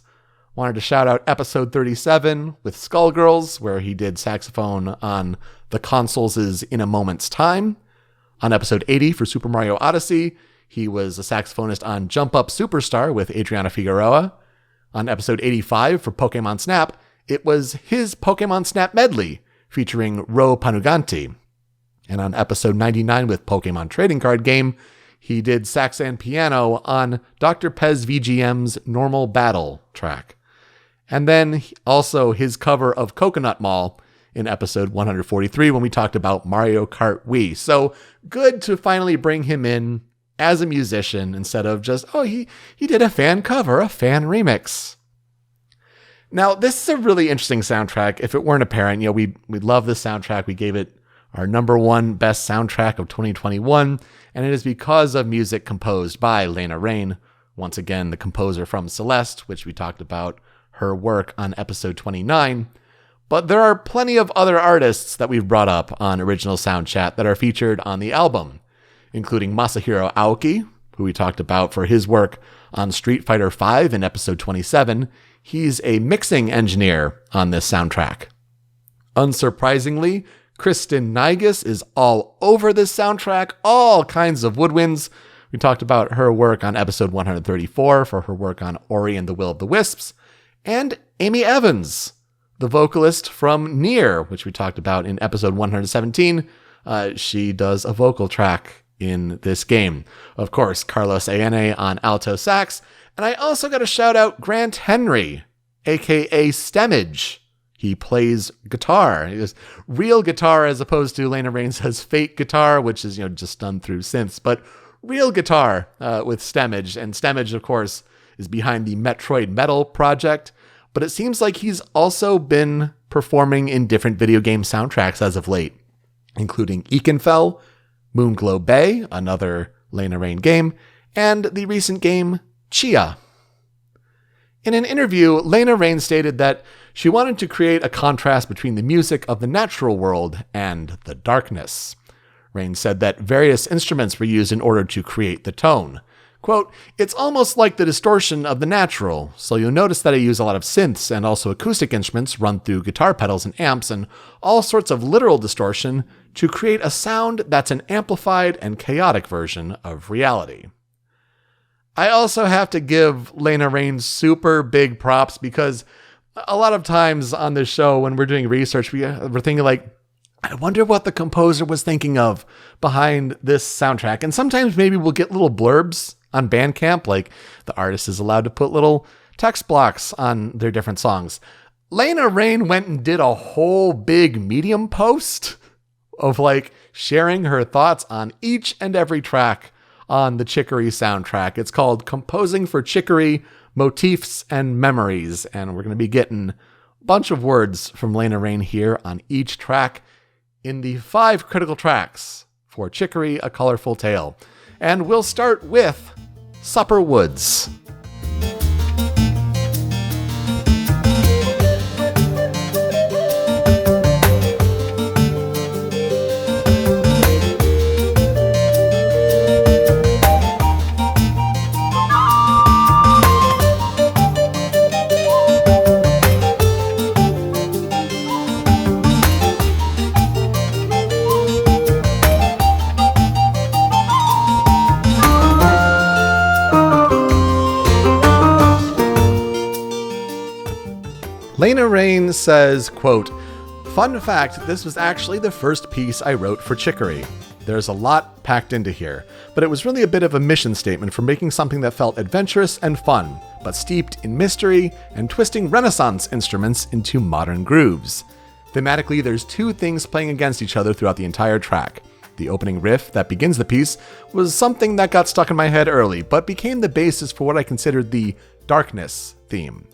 Wanted to shout out episode 37 with Skullgirls, where he did saxophone on the consoles' In a Moment's Time. On episode 80 for Super Mario Odyssey, he was a saxophonist on Jump Up Superstar with Adriana Figueroa. On episode 85 for Pokemon Snap, it was his Pokemon Snap medley featuring Ro Panuganti. And on episode 99 with Pokemon Trading Card Game, he did sax and piano on Dr. Pez VGM's Normal Battle track. And then also his cover of Coconut Mall in episode 143 when we talked about Mario Kart Wii. So good to finally bring him in as a musician instead of just, he did a fan cover, a fan remix. Now, this is a really interesting soundtrack. If it weren't apparent, we love this soundtrack. We gave it our number one best soundtrack of 2021, and it is because of music composed by Lena Raine, once again, the composer from Celeste, which we talked about her work on episode 29. But there are plenty of other artists that we've brought up on Original Soundchat that are featured on the album, including Masahiro Aoki, who we talked about for his work on Street Fighter V in episode 27. He's a mixing engineer on this soundtrack. Unsurprisingly, Kristen Naigus is all over this soundtrack, all kinds of woodwinds. We talked about her work on episode 134 for her work on Ori and the Will of the Wisps, and Amy Evans, the vocalist from Nier, which we talked about in episode 117. She does a vocal track in this game. Of course, Carlos Eiene on alto sax. And I also got to shout out Grant Henry, aka Stemmage. He plays guitar. He is real guitar as opposed to Lena Raine says fake guitar, which is just done through synths, but real guitar with Stemmage. And Stemmage, of course, is behind the Metroid Metal project. But it seems like he's also been performing in different video game soundtracks as of late, including Ekenfell, Moonglow Bay, another Lena Raine game, and the recent game Chia. In an interview, Lena Raine stated that she wanted to create a contrast between the music of the natural world and the darkness. Raine said that various instruments were used in order to create the tone. Quote, "It's almost like the distortion of the natural, so you'll notice that I use a lot of synths and also acoustic instruments run through guitar pedals and amps and all sorts of literal distortion to create a sound that's an amplified and chaotic version of reality." I also have to give Lena Raine super big props because a lot of times on this show when we're doing research, we're thinking like, I wonder what the composer was thinking of behind this soundtrack. And sometimes maybe we'll get little blurbs on Bandcamp, like the artist is allowed to put little text blocks on their different songs. Lena Raine went and did a whole big Medium post of like sharing her thoughts on each and every track on the Chicory soundtrack. It's called Composing for Chicory, Motifs and Memories. And we're going to be getting a bunch of words from Lena Raine here on each track in the 5 critical tracks for Chicory, A Colorful Tale. And we'll start with Supper Woods. Lena Raine says, quote, "Fun fact, this was actually the first piece I wrote for Chicory. there's a lot packed into here, but it was really a bit of a mission statement for making something that felt adventurous and fun, but steeped in mystery and twisting Renaissance instruments into modern grooves. Thematically, there's two things playing against each other throughout the entire track. The opening riff that begins the piece was something that got stuck in my head early, but became the basis for what I considered the darkness theme.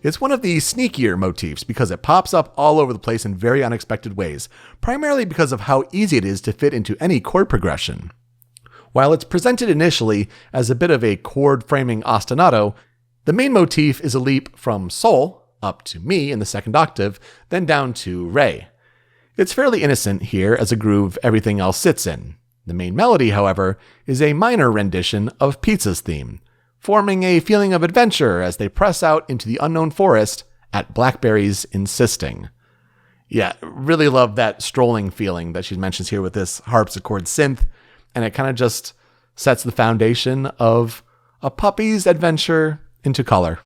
It's one of the sneakier motifs because it pops up all over the place in very unexpected ways, primarily because of how easy it is to fit into any chord progression. While it's presented initially as a bit of a chord framing ostinato, the main motif is a leap from sol, up to mi in the second octave, then down to re. It's fairly innocent here as a groove everything else sits in. The main melody, however, is a minor rendition of Pizza's theme, forming a feeling of adventure as they press out into the unknown forest at Blackberry's insisting. Yeah, really love that strolling feeling that she mentions here with this harpsichord synth, and it kind of just sets the foundation of a puppy's adventure into color.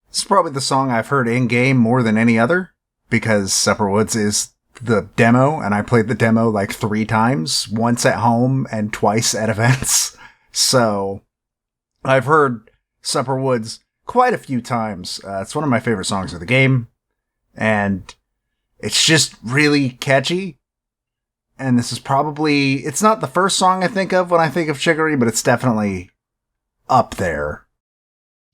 It's probably the song I've heard in-game more than any other, because Separate Woods is the demo, and I played the demo like 3 times, once at home and twice at events. So I've heard Separate Woods quite a few times. It's one of my favorite songs of the game, and it's just really catchy. And this is probably, it's not the first song I think of when I think of Chicory, but it's definitely up there.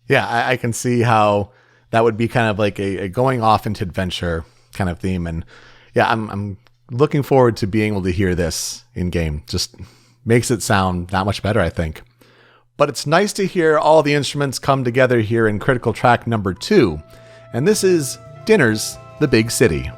Yeah, I can see how that would be kind of like a going off into adventure kind of theme. And yeah, I'm looking forward to being able to hear this in game. Just makes it sound that much better, I think. But it's nice to hear all the instruments come together here in critical track number 2. And this is Dinner's The Big City.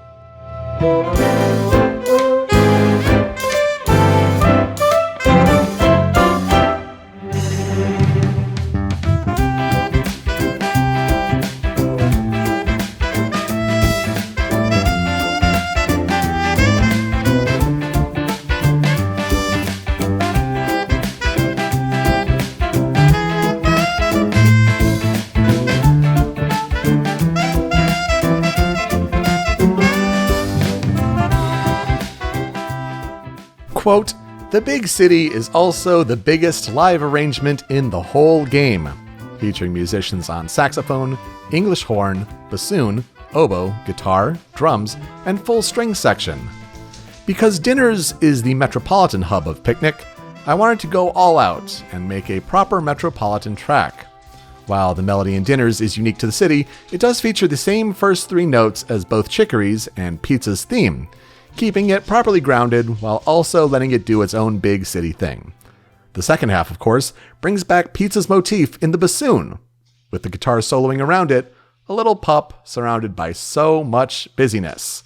Quote, "The Big City is also the biggest live arrangement in the whole game," featuring musicians on saxophone, English horn, bassoon, oboe, guitar, drums, and full string section. Because Dinners is the metropolitan hub of Picnic, I wanted to go all out and make a proper metropolitan track. While the melody in Dinners is unique to the city, it does feature the same first 3 notes as both Chicory's and Pizza's theme, keeping it properly grounded while also letting it do its own big city thing. The second half, of course, brings back Pizza's motif in the bassoon, with the guitar soloing around it, a little pup surrounded by so much busyness.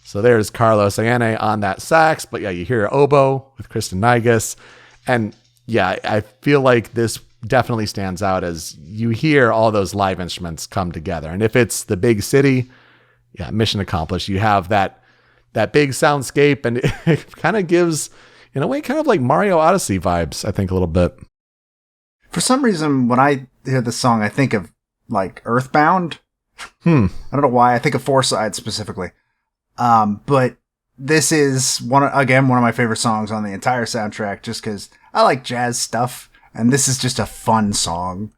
So there's Carlos Eiene on that sax, but yeah, you hear oboe with Kristen Nigas, and yeah, I feel like this definitely stands out as you hear all those live instruments come together. And if it's the big city, yeah, mission accomplished. You have that big soundscape, and it kind of gives, in a way, kind of like Mario Odyssey vibes, I think, a little bit. For some reason, when I hear this song, I think of, like, Earthbound. I don't know why. I think of Foresight specifically. But this is, one of my favorite songs on the entire soundtrack, just because I like jazz stuff, and this is just a fun song.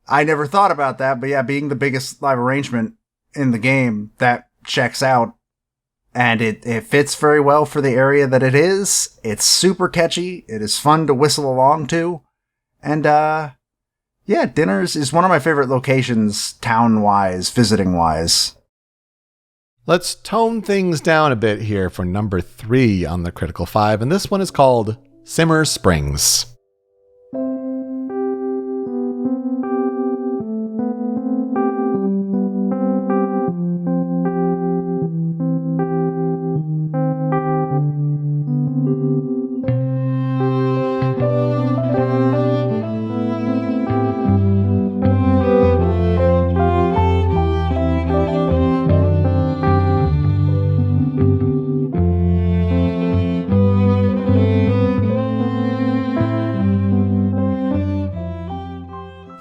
I never thought about that, but yeah, being the biggest live arrangement in the game, that checks out. And it fits very well for the area that it is. It's super catchy. It is fun to whistle along to. And, yeah, Dinners is one of my favorite locations, town-wise, visiting-wise. Let's tone things down a bit here for number 3 on the Critical 5, and this one is called Simmer Springs.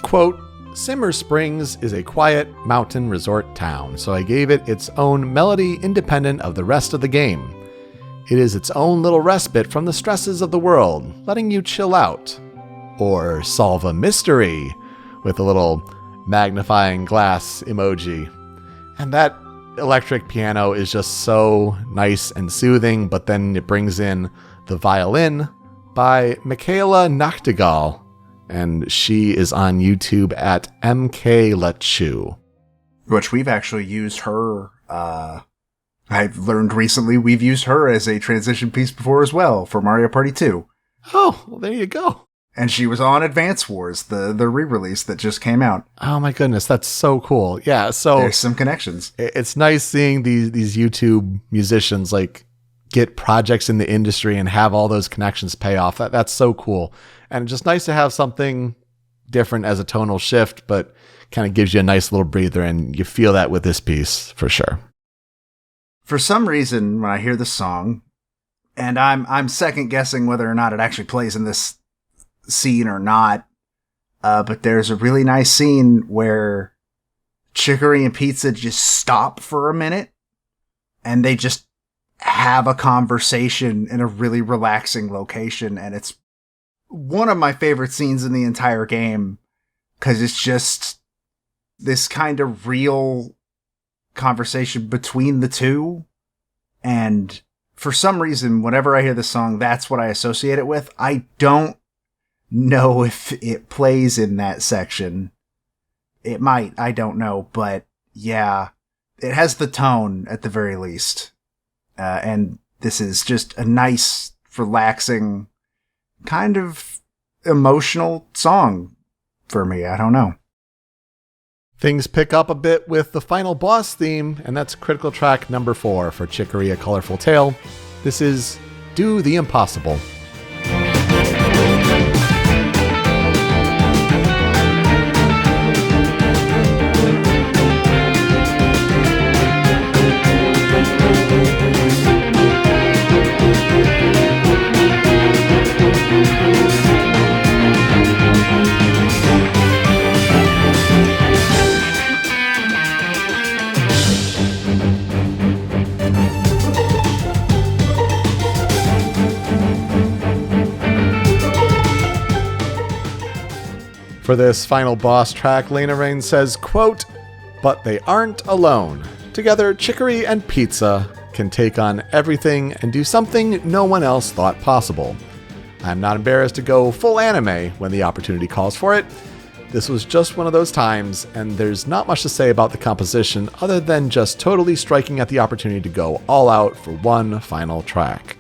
Quote, "Simmer Springs is a quiet mountain resort town, so I gave it its own melody independent of the rest of the game. It is its own little respite from the stresses of the world, letting you chill out. Or solve a mystery with a little magnifying glass emoji. And that electric piano is just so nice and soothing, but then it brings in the violin by Michaela Nachtigall, and she is on YouTube at MKLachu. Which we've actually used her, I've learned recently we've used her as a transition piece before as well for Mario Party 2. Oh, well, there you go. And she was on Advance Wars, the re-release that just came out. Oh my goodness, that's so cool. Yeah, so there's some connections. It's nice seeing these YouTube musicians like get projects in the industry and have all those connections pay off. That's so cool. And just nice to have something different as a tonal shift, but kind of gives you a nice little breather, and you feel that with this piece for sure. For some reason, when I hear this song, and I'm second guessing whether or not it actually plays in this scene or not, but there's a really nice scene where Chicory and Pizza just stop for a minute and they just have a conversation in a really relaxing location, and it's one of my favorite scenes in the entire game because it's just this kind of real conversation between the two. And for some reason, whenever I hear this song, that's what I associate it with. I don't know if it plays in that section. It might, I don't know, but yeah, it has the tone at the very least. And this is just a nice, relaxing, kind of emotional song for me. I don't know. Things pick up a bit with the final boss theme, and that's critical track number 4 for Chicory: A Colorful Tale. This is Do the Impossible. For this final boss track, Lena Rain says, quote, "But they aren't alone. Together, Chicory and Pizza can take on everything and do something no one else thought possible. I'm not embarrassed to go full anime when the opportunity calls for it. This was just one of those times, and there's not much to say about the composition other than just totally striking at the opportunity to go all out for one final track.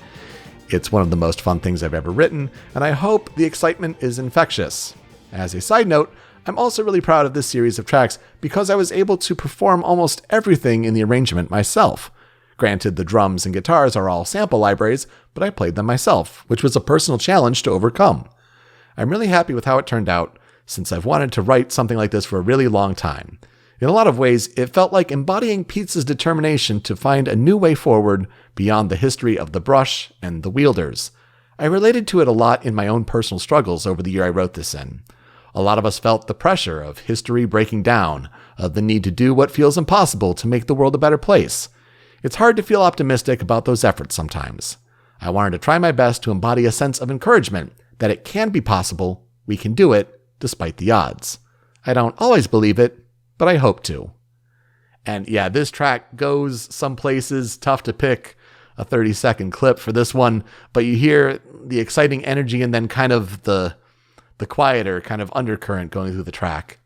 It's one of the most fun things I've ever written, and I hope the excitement is infectious. As a side note, I'm also really proud of this series of tracks because I was able to perform almost everything in the arrangement myself. Granted, the drums and guitars are all sample libraries, but I played them myself, which was a personal challenge to overcome. I'm really happy with how it turned out, since I've wanted to write something like this for a really long time. In a lot of ways, it felt like embodying Pizza's determination to find a new way forward beyond the history of the brush and the wielders. I related to it a lot in my own personal struggles over the year I wrote this in. A lot of us felt the pressure of history breaking down, of the need to do what feels impossible to make the world a better place. It's hard to feel optimistic about those efforts sometimes. I wanted to try my best to embody a sense of encouragement that it can be possible, we can do it, despite the odds. I don't always believe it, but I hope to." And yeah, this track goes some places, tough to pick a 30-second clip for this one, but you hear the exciting energy and then kind of the quieter kind of undercurrent going through the track.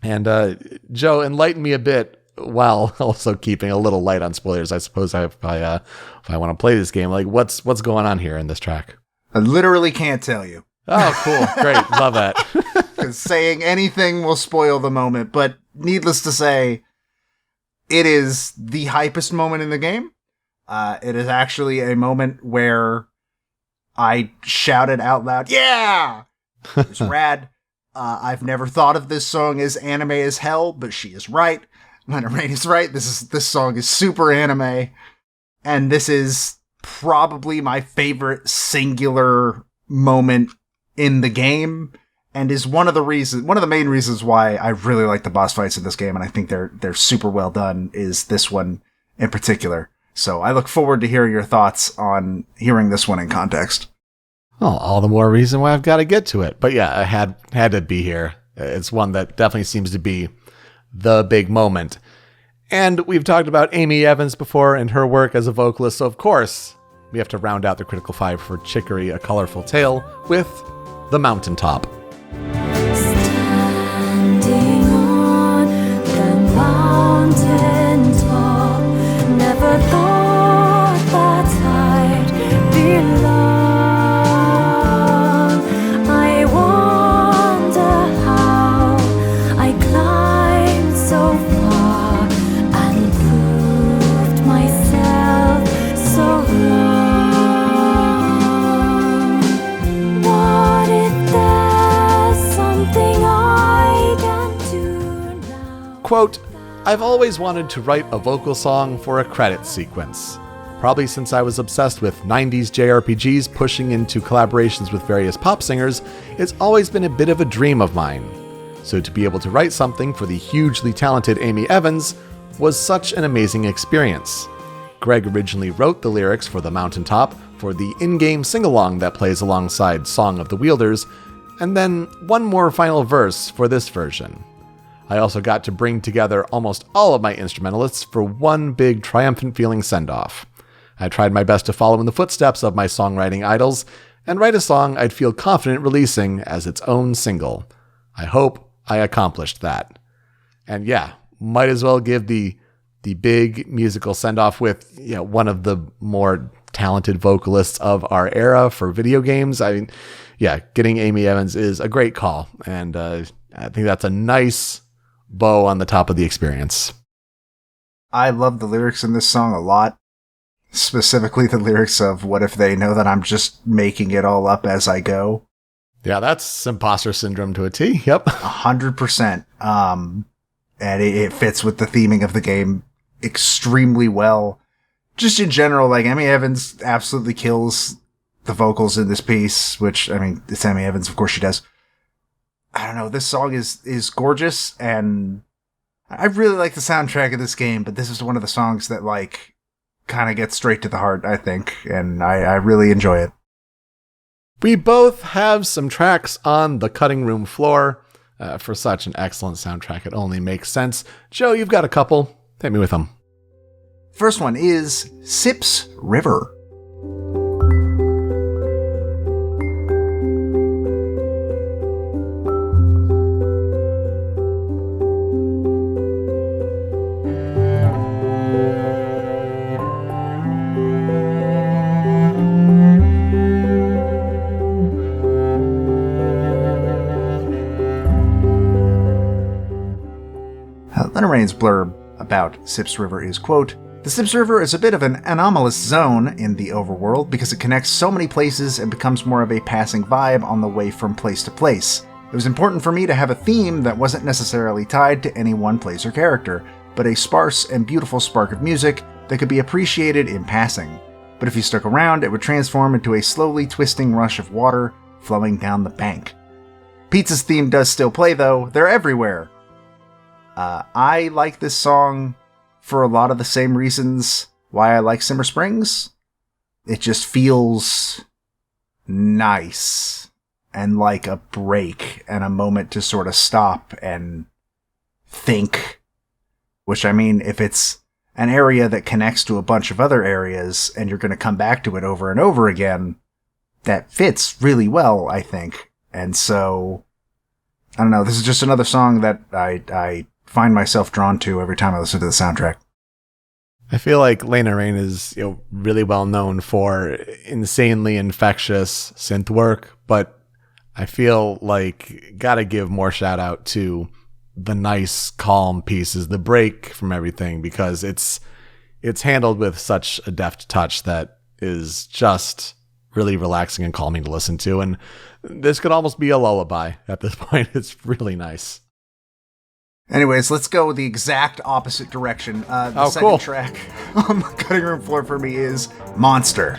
And Joe, enlighten me a bit while also keeping a little light on spoilers, I suppose, if I want to play this game. Like, what's going on here in this track? I literally can't tell you. Oh, cool. Great. Love that. Because saying anything will spoil the moment. But needless to say, it is the hypest moment in the game. It is actually a moment where I shouted out loud, "Yeah!" It was rad. I've never thought of this song as anime as hell, but she is right. Lena Rain is right. This song is super anime. And this is probably my favorite singular moment in the game, and is one of the main reasons why I really like the boss fights in this game, and I think they're super well done, is this one in particular. So I look forward to hearing your thoughts on hearing this one in context. Well, all the more reason why I've got to get to it. But yeah, I had to be here. It's one that definitely seems to be the big moment. And we've talked about Amy Evans before and her work as a vocalist, so of course, we have to round out the Critical 5 for Chicory, A Colorful Tale with The Mountaintop. Standing on the mountain top, never thought that I'd belong. I wonder how I climbed so far and proved myself so wrong. What if there's something I can do now? Quote, I've always wanted to write a vocal song for a credits sequence. Probably since I was obsessed with 90s JRPGs pushing into collaborations with various pop singers, it's always been a bit of a dream of mine. So to be able to write something for the hugely talented Amy Evans was such an amazing experience. Greg originally wrote the lyrics for The Mountaintop for the in-game sing-along that plays alongside Song of the Wielders, and then one more final verse for this version. I also got to bring together almost all of my instrumentalists for one big triumphant feeling send-off. I tried my best to follow in the footsteps of my songwriting idols and write a song I'd feel confident releasing as its own single. I hope I accomplished that. And yeah, might as well give the big musical send-off with one of the more talented vocalists of our era for video games. I mean, yeah, getting Amy Evans is a great call, and I think that's a nice bow on the top of the experience. I love the lyrics in this song a lot. Specifically the lyrics of what if they know that I'm just making it all up as I go. Yeah, that's imposter syndrome to a T. Yep. 100%. And it fits with the theming of the game extremely well. Just in general, like, Amy Evans absolutely kills the vocals in this piece, which, I mean, it's Amy Evans, of course she does. I don't know, this song is gorgeous, and I really like the soundtrack of this game, but this is one of the songs that, like, kind of gets straight to the heart, I think, and I really enjoy it. We both have some tracks on the cutting room floor. For such an excellent soundtrack, it only makes sense. Joe, you've got a couple. Hit me with them. First one is Sips River. Leonard blurb about Sips River is, quote, "The Sips River is a bit of an anomalous zone in the overworld because it connects so many places and becomes more of a passing vibe on the way from place to place. It was important for me to have a theme that wasn't necessarily tied to any one place or character, but a sparse and beautiful spark of music that could be appreciated in passing. But if you stuck around, it would transform into a slowly twisting rush of water flowing down the bank. Pizza's theme does still play, though. They're everywhere." I like this song for a lot of the same reasons why I like Simmer Springs. It just feels nice and like a break and a moment to sort of stop and think. Which, I mean, if it's an area that connects to a bunch of other areas and you're going to come back to it over and over again, that fits really well, I think. And so, I don't know, this is just another song that I find myself drawn to every time I listen to the soundtrack. I feel like Lena Raine is really well known for insanely infectious synth work, but I feel like gotta give more shout out to the nice, calm pieces, the break from everything, because it's handled with such a deft touch that is just really relaxing and calming to listen to. And this could almost be a lullaby at this point. It's really nice. Anyways, let's go the exact opposite direction. The second cool. track on the cutting room floor for me is Monster.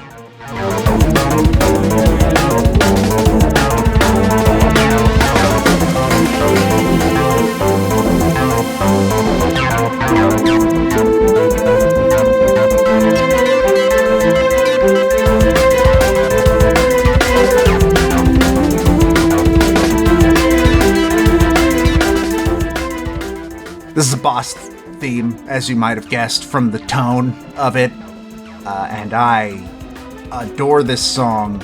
This is a boss theme, as you might have guessed from the tone of it, and I adore this song.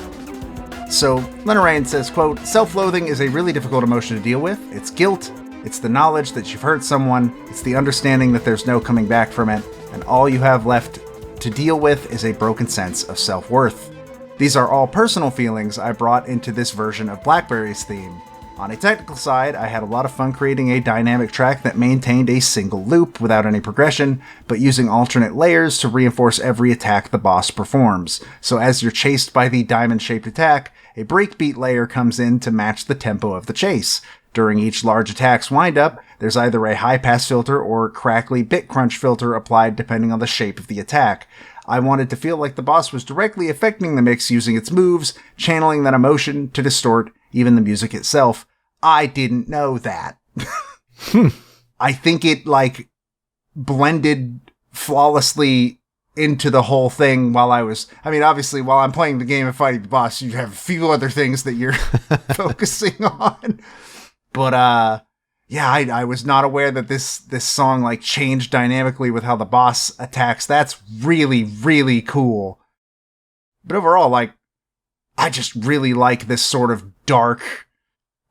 So, Lenarain says, quote, "Self-loathing is a really difficult emotion to deal with. It's guilt, it's the knowledge that you've hurt someone, it's the understanding that there's no coming back from it, and all you have left to deal with is a broken sense of self-worth. These are all personal feelings I brought into this version of Blackberry's theme. On a technical side, I had a lot of fun creating a dynamic track that maintained a single loop without any progression, but using alternate layers to reinforce every attack the boss performs. So as you're chased by the diamond-shaped attack, a breakbeat layer comes in to match the tempo of the chase. During each large attack's windup, there's either a high-pass filter or crackly bit crunch filter applied depending on the shape of the attack. I wanted to feel like the boss was directly affecting the mix using its moves, channeling that emotion to distort even the music itself. I didn't know that." I think it, blended flawlessly into the whole thing obviously, while I'm playing the game and fighting the boss, you have a few other things that you're focusing on. But, I was not aware that this song, changed dynamically with how the boss attacks. That's really, really cool. But overall, I just really like this sort of dark,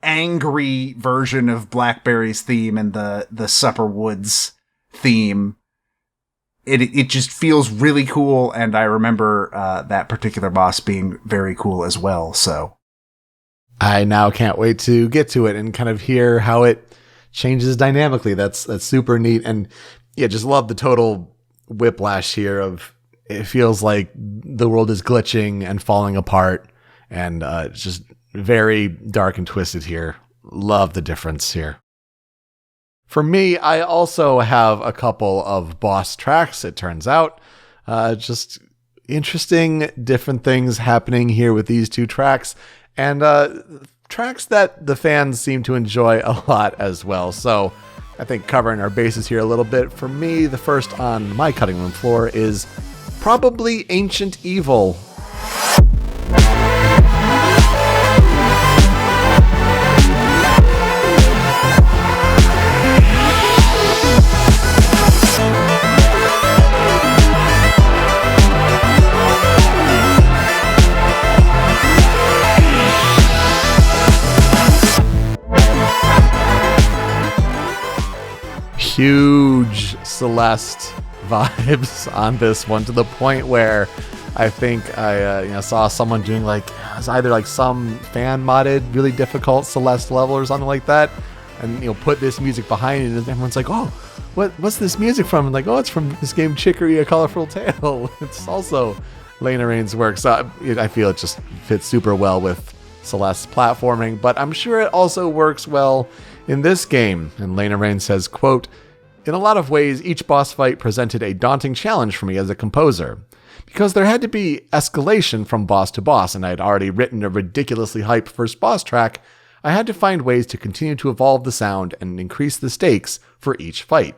angry version of Blackberry's theme and the Supper Woods theme. It just feels really cool, and I remember that particular boss being very cool as well, so. I now can't wait to get to it and kind of hear how it changes dynamically. That's super neat. And yeah, just love the total whiplash here of it feels like the world is glitching and falling apart, and it's just very dark and twisted here. Love the difference here. For me, I also have a couple of boss tracks, it turns out. Just interesting, different things happening here with these two tracks, and tracks that the fans seem to enjoy a lot as well. So I think covering our bases here a little bit, for me, the first on my cutting room floor is probably Ancient Evil. Huge Celeste vibes on this one, to the point where I think I saw someone doing it's either some fan modded really difficult Celeste level or something like that, and put this music behind it, and everyone's like, "Oh, what's this music from?" And "Oh, it's from this game Chicory: A Colorful Tale." It's also Lena Raine's work, so I feel it just fits super well with Celeste's platforming, but I'm sure it also works well in this game. And Lena Raine says, quote, "In a lot of ways, each boss fight presented a daunting challenge for me as a composer. Because there had to be escalation from boss to boss, and I had already written a ridiculously hyped first boss track, I had to find ways to continue to evolve the sound and increase the stakes for each fight.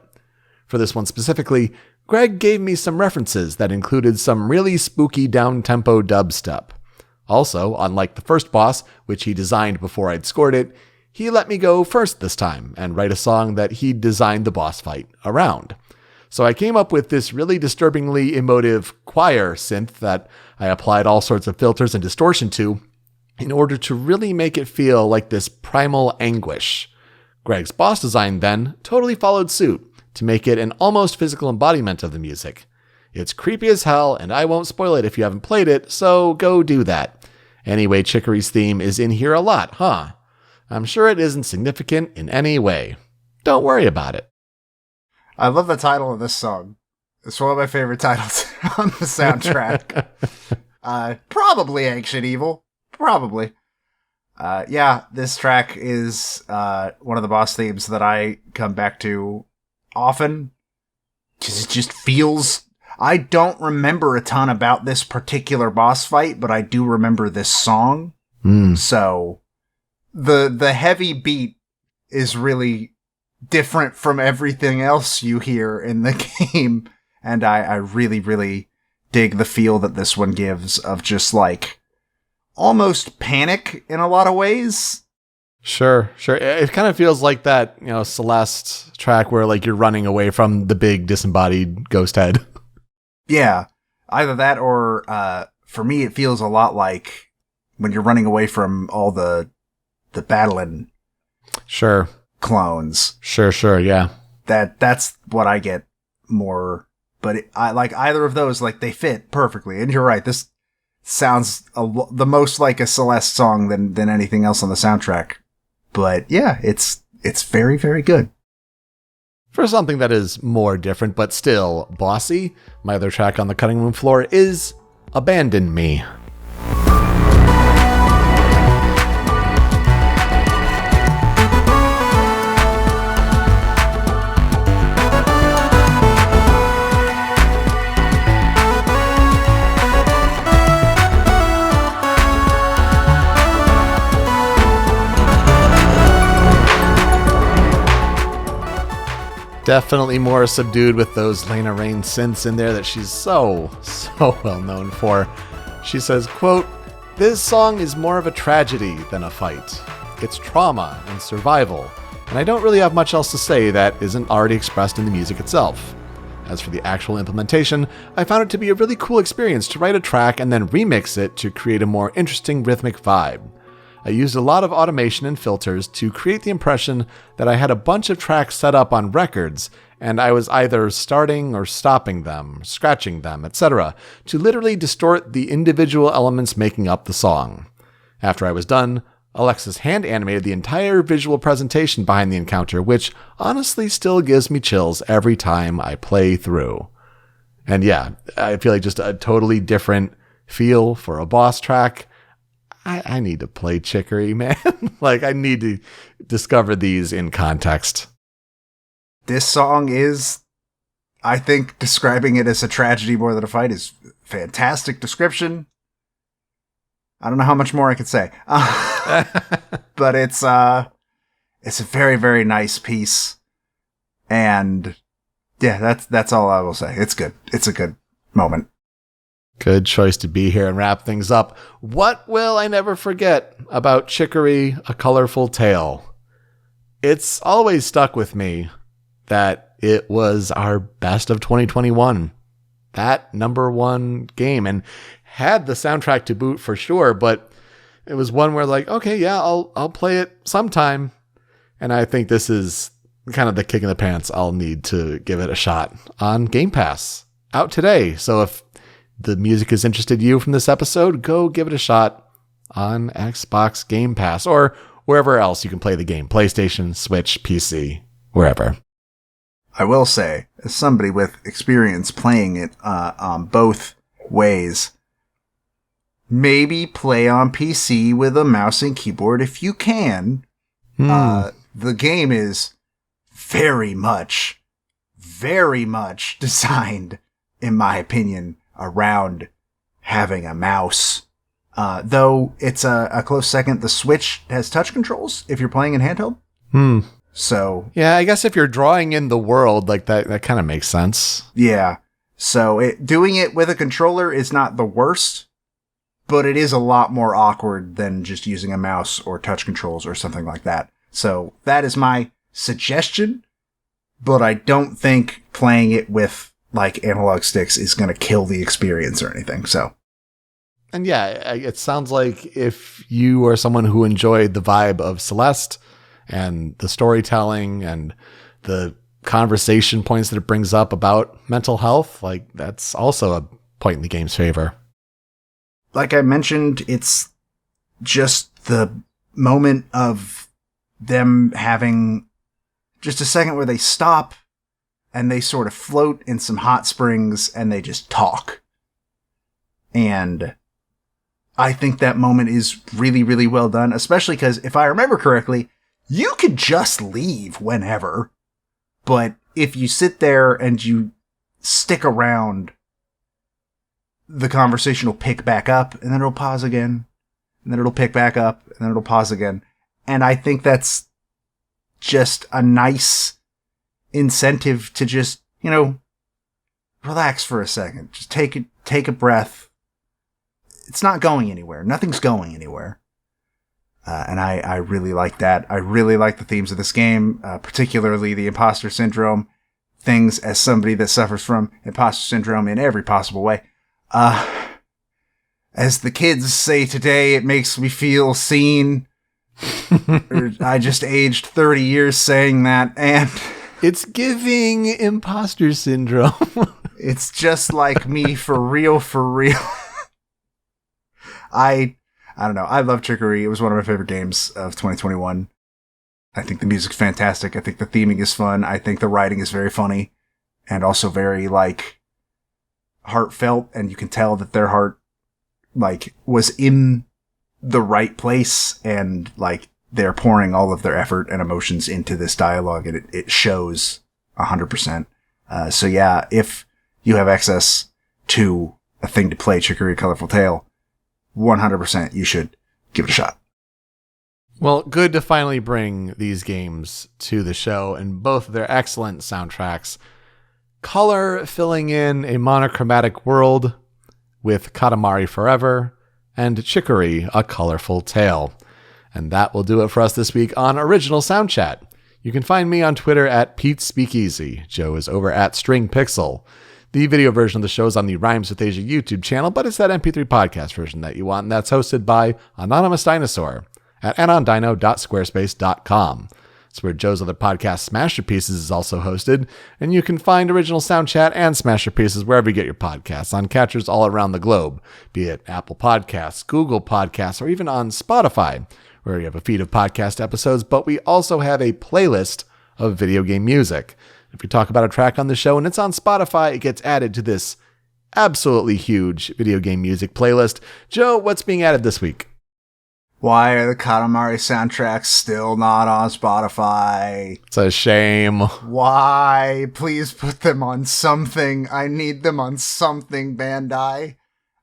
For this one specifically, Greg gave me some references that included some really spooky down-tempo dubstep. Also, unlike the first boss, which he designed before I'd scored it, he let me go first this time and write a song that he'd designed the boss fight around. So I came up with this really disturbingly emotive choir synth that I applied all sorts of filters and distortion to in order to really make it feel like this primal anguish. Greg's boss design then totally followed suit to make it an almost physical embodiment of the music. It's creepy as hell, and I won't spoil it if you haven't played it, so go do that. Anyway, Chicory's theme is in here a lot, huh? I'm sure it isn't significant in any way. Don't worry about it." I love the title of this song. It's one of my favorite titles on the soundtrack. Probably Ancient Evil. Probably. This track is one of the boss themes that I come back to often, because it just feels... I don't remember a ton about this particular boss fight, but I do remember this song. So the heavy beat is really different from everything else you hear in the game, and I really, really dig the feel that this one gives of just almost panic in a lot of ways. Sure. It kind of feels like that, Celeste track where like you're running away from the big disembodied ghost head. Yeah. Either that or, for me, it feels a lot like when you're running away from all the battling Sure. clones. Sure. Yeah. That's what I get more. But I like either of those, like they fit perfectly. And you're right. This sounds the most like a Celeste song than anything else on the soundtrack. But yeah, it's very, very good. For something that is more different, but still bossy, my other track on the cutting room floor is Abandon Me. Definitely more subdued with those Lena Raine synths in there that she's so well known for. She says, quote, "This song is more of a tragedy than a fight. It's trauma and survival, and I don't really have much else to say that isn't already expressed in the music itself. As for the actual implementation, I found it to be a really cool experience to write a track and then remix it to create a more interesting rhythmic vibe. I used a lot of automation and filters to create the impression that I had a bunch of tracks set up on records, and I was either starting or stopping them, scratching them, etc., to literally distort the individual elements making up the song. After I was done, Alexis hand animated the entire visual presentation behind the encounter, which honestly still gives me chills every time I play through." And yeah, I feel like just a totally different feel for a boss track. I need to play Chicory, man. Like, I need to discover these in context. This song is, I think, describing it as a tragedy more than a fight is fantastic description. I don't know how much more I could say. But it's a very, very nice piece. And yeah, that's all I will say. It's good. It's a good moment. Good choice to be here and wrap things up. What will I never forget about Chicory, A Colorful Tale? It's always stuck with me that it was our best of 2021. That number one game, and had the soundtrack to boot for sure, but it was one where like, okay, yeah, I'll play it sometime. And I think this is kind of the kick in the pants I'll need to give it a shot on Game Pass. Out today. So if the music has interested you from this episode, go give it a shot on Xbox Game Pass or wherever else you can play the game. PlayStation, Switch, PC, wherever. I will say, as somebody with experience playing it on both ways, maybe play on PC with a mouse and keyboard if you can. The game is very much designed, in my opinion, around having a mouse. Though it's a close second. The Switch has touch controls if you're playing in handheld. So yeah, I guess if you're drawing in the world, like that kind of makes sense. Yeah. So doing it with a controller is not the worst, but it is a lot more awkward than just using a mouse or touch controls or something like that. So that is my suggestion, but I don't think playing it with like analog sticks is going to kill the experience or anything. So, and yeah, it sounds like if you are someone who enjoyed the vibe of Celeste and the storytelling and the conversation points that it brings up about mental health, like that's also a point in the game's favor. Like I mentioned, it's just the moment of them having just a second where they stop and they sort of float in some hot springs and they just talk. And I think that moment is really, really well done, especially because if I remember correctly, you could just leave whenever. But if you sit there and you stick around, the conversation will pick back up and then it'll pause again. And then it'll pick back up and then it'll pause again. And I think that's just a nice incentive to just, relax for a second. Just take a breath. It's not going anywhere. Nothing's going anywhere. And I really like that. I really like the themes of this game, particularly the imposter syndrome things, as somebody that suffers from imposter syndrome in every possible way. As the kids say today, it makes me feel seen. I just aged 30 years saying that, and it's giving imposter syndrome. It's just like me, for real, for real. I don't know. I love Chicory. It was one of my favorite games of 2021. I think the music's fantastic. I think the theming is fun. I think the writing is very funny and also very, like, heartfelt, and you can tell that their heart, like, was in the right place, and, like, they're pouring all of their effort and emotions into this dialogue, and it shows 100%. So yeah, if you have access to a thing to play Chicory Colorful Tale, 100% you should give it a shot. Well, good to finally bring these games to the show, and both of their excellent soundtracks. Color filling in a monochromatic world with Katamari Forever, and Chicory, A Colorful Tale. And that will do it for us this week on Original Soundchat. You can find me on Twitter at Pete Speakeasy. Joe is over at String Pixel. The video version of the show is on the Rhymes with Asia YouTube channel, but it's that MP3 podcast version that you want, and that's hosted by Anonymous Dinosaur at anondino.squarespace.com. It's where Joe's other podcast, Smasher Pieces, is also hosted, and you can find Original Soundchat and Smasher Pieces wherever you get your podcasts, on catchers all around the globe, be it Apple Podcasts, Google Podcasts, or even on Spotify, where you have a feed of podcast episodes, but we also have a playlist of video game music. If you talk about a track on the show and it's on Spotify, it gets added to this absolutely huge video game music playlist. Joe, what's being added this week? Why are the Katamari soundtracks still not on Spotify? It's a shame. Why? Please put them on something. I need them on something, Bandai.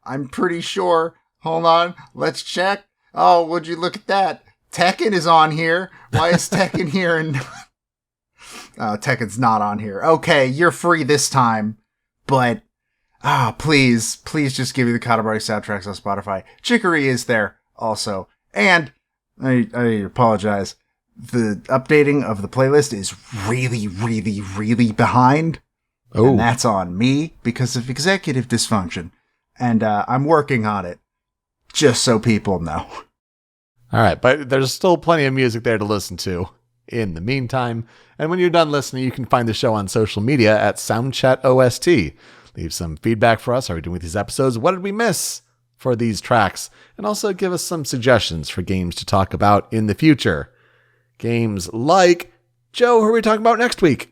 I'm pretty sure. Hold on. Let's check. Oh, would you look at that? Tekken is on here. Why is Tekken here? And Tekken's not on here. Okay, you're free this time. But, please just give me the Katamari soundtracks on Spotify. Chicory is there also. And I apologize. The updating of the playlist is really, really, really behind. Oh. And that's on me because of executive dysfunction. And I'm working on it, just so people know. All right, but there's still plenty of music there to listen to in the meantime. And when you're done listening, you can find the show on social media at Soundchat OST. Leave some feedback for us. How are we doing with these episodes? What did we miss for these tracks? And also give us some suggestions for games to talk about in the future. Games like, Joe, who are we talking about next week?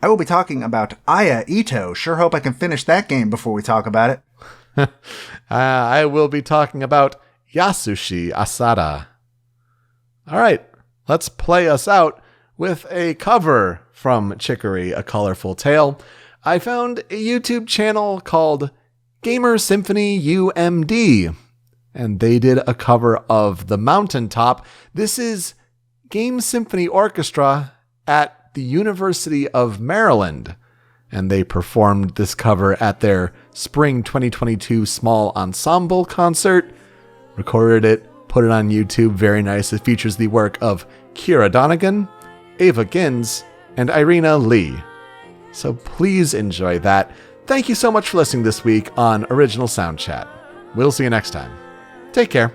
I will be talking about Aya Ito. Sure hope I can finish that game before we talk about it. I will be talking about Yasushi Asada. All right, let's play us out with a cover from Chicory, A Colorful Tale. I found a YouTube channel called Gamer Symphony UMD, and they did a cover of The Mountaintop. This is Game Symphony Orchestra at the University of Maryland, and they performed this cover at their Spring 2022 Small Ensemble concert, recorded it, put it on YouTube. Very nice. It features the work of Kira Donegan, Ava Gins, and Irina Lee. So please enjoy that. Thank you so much for listening this week on Original Soundchat. We'll see you next time. Take care.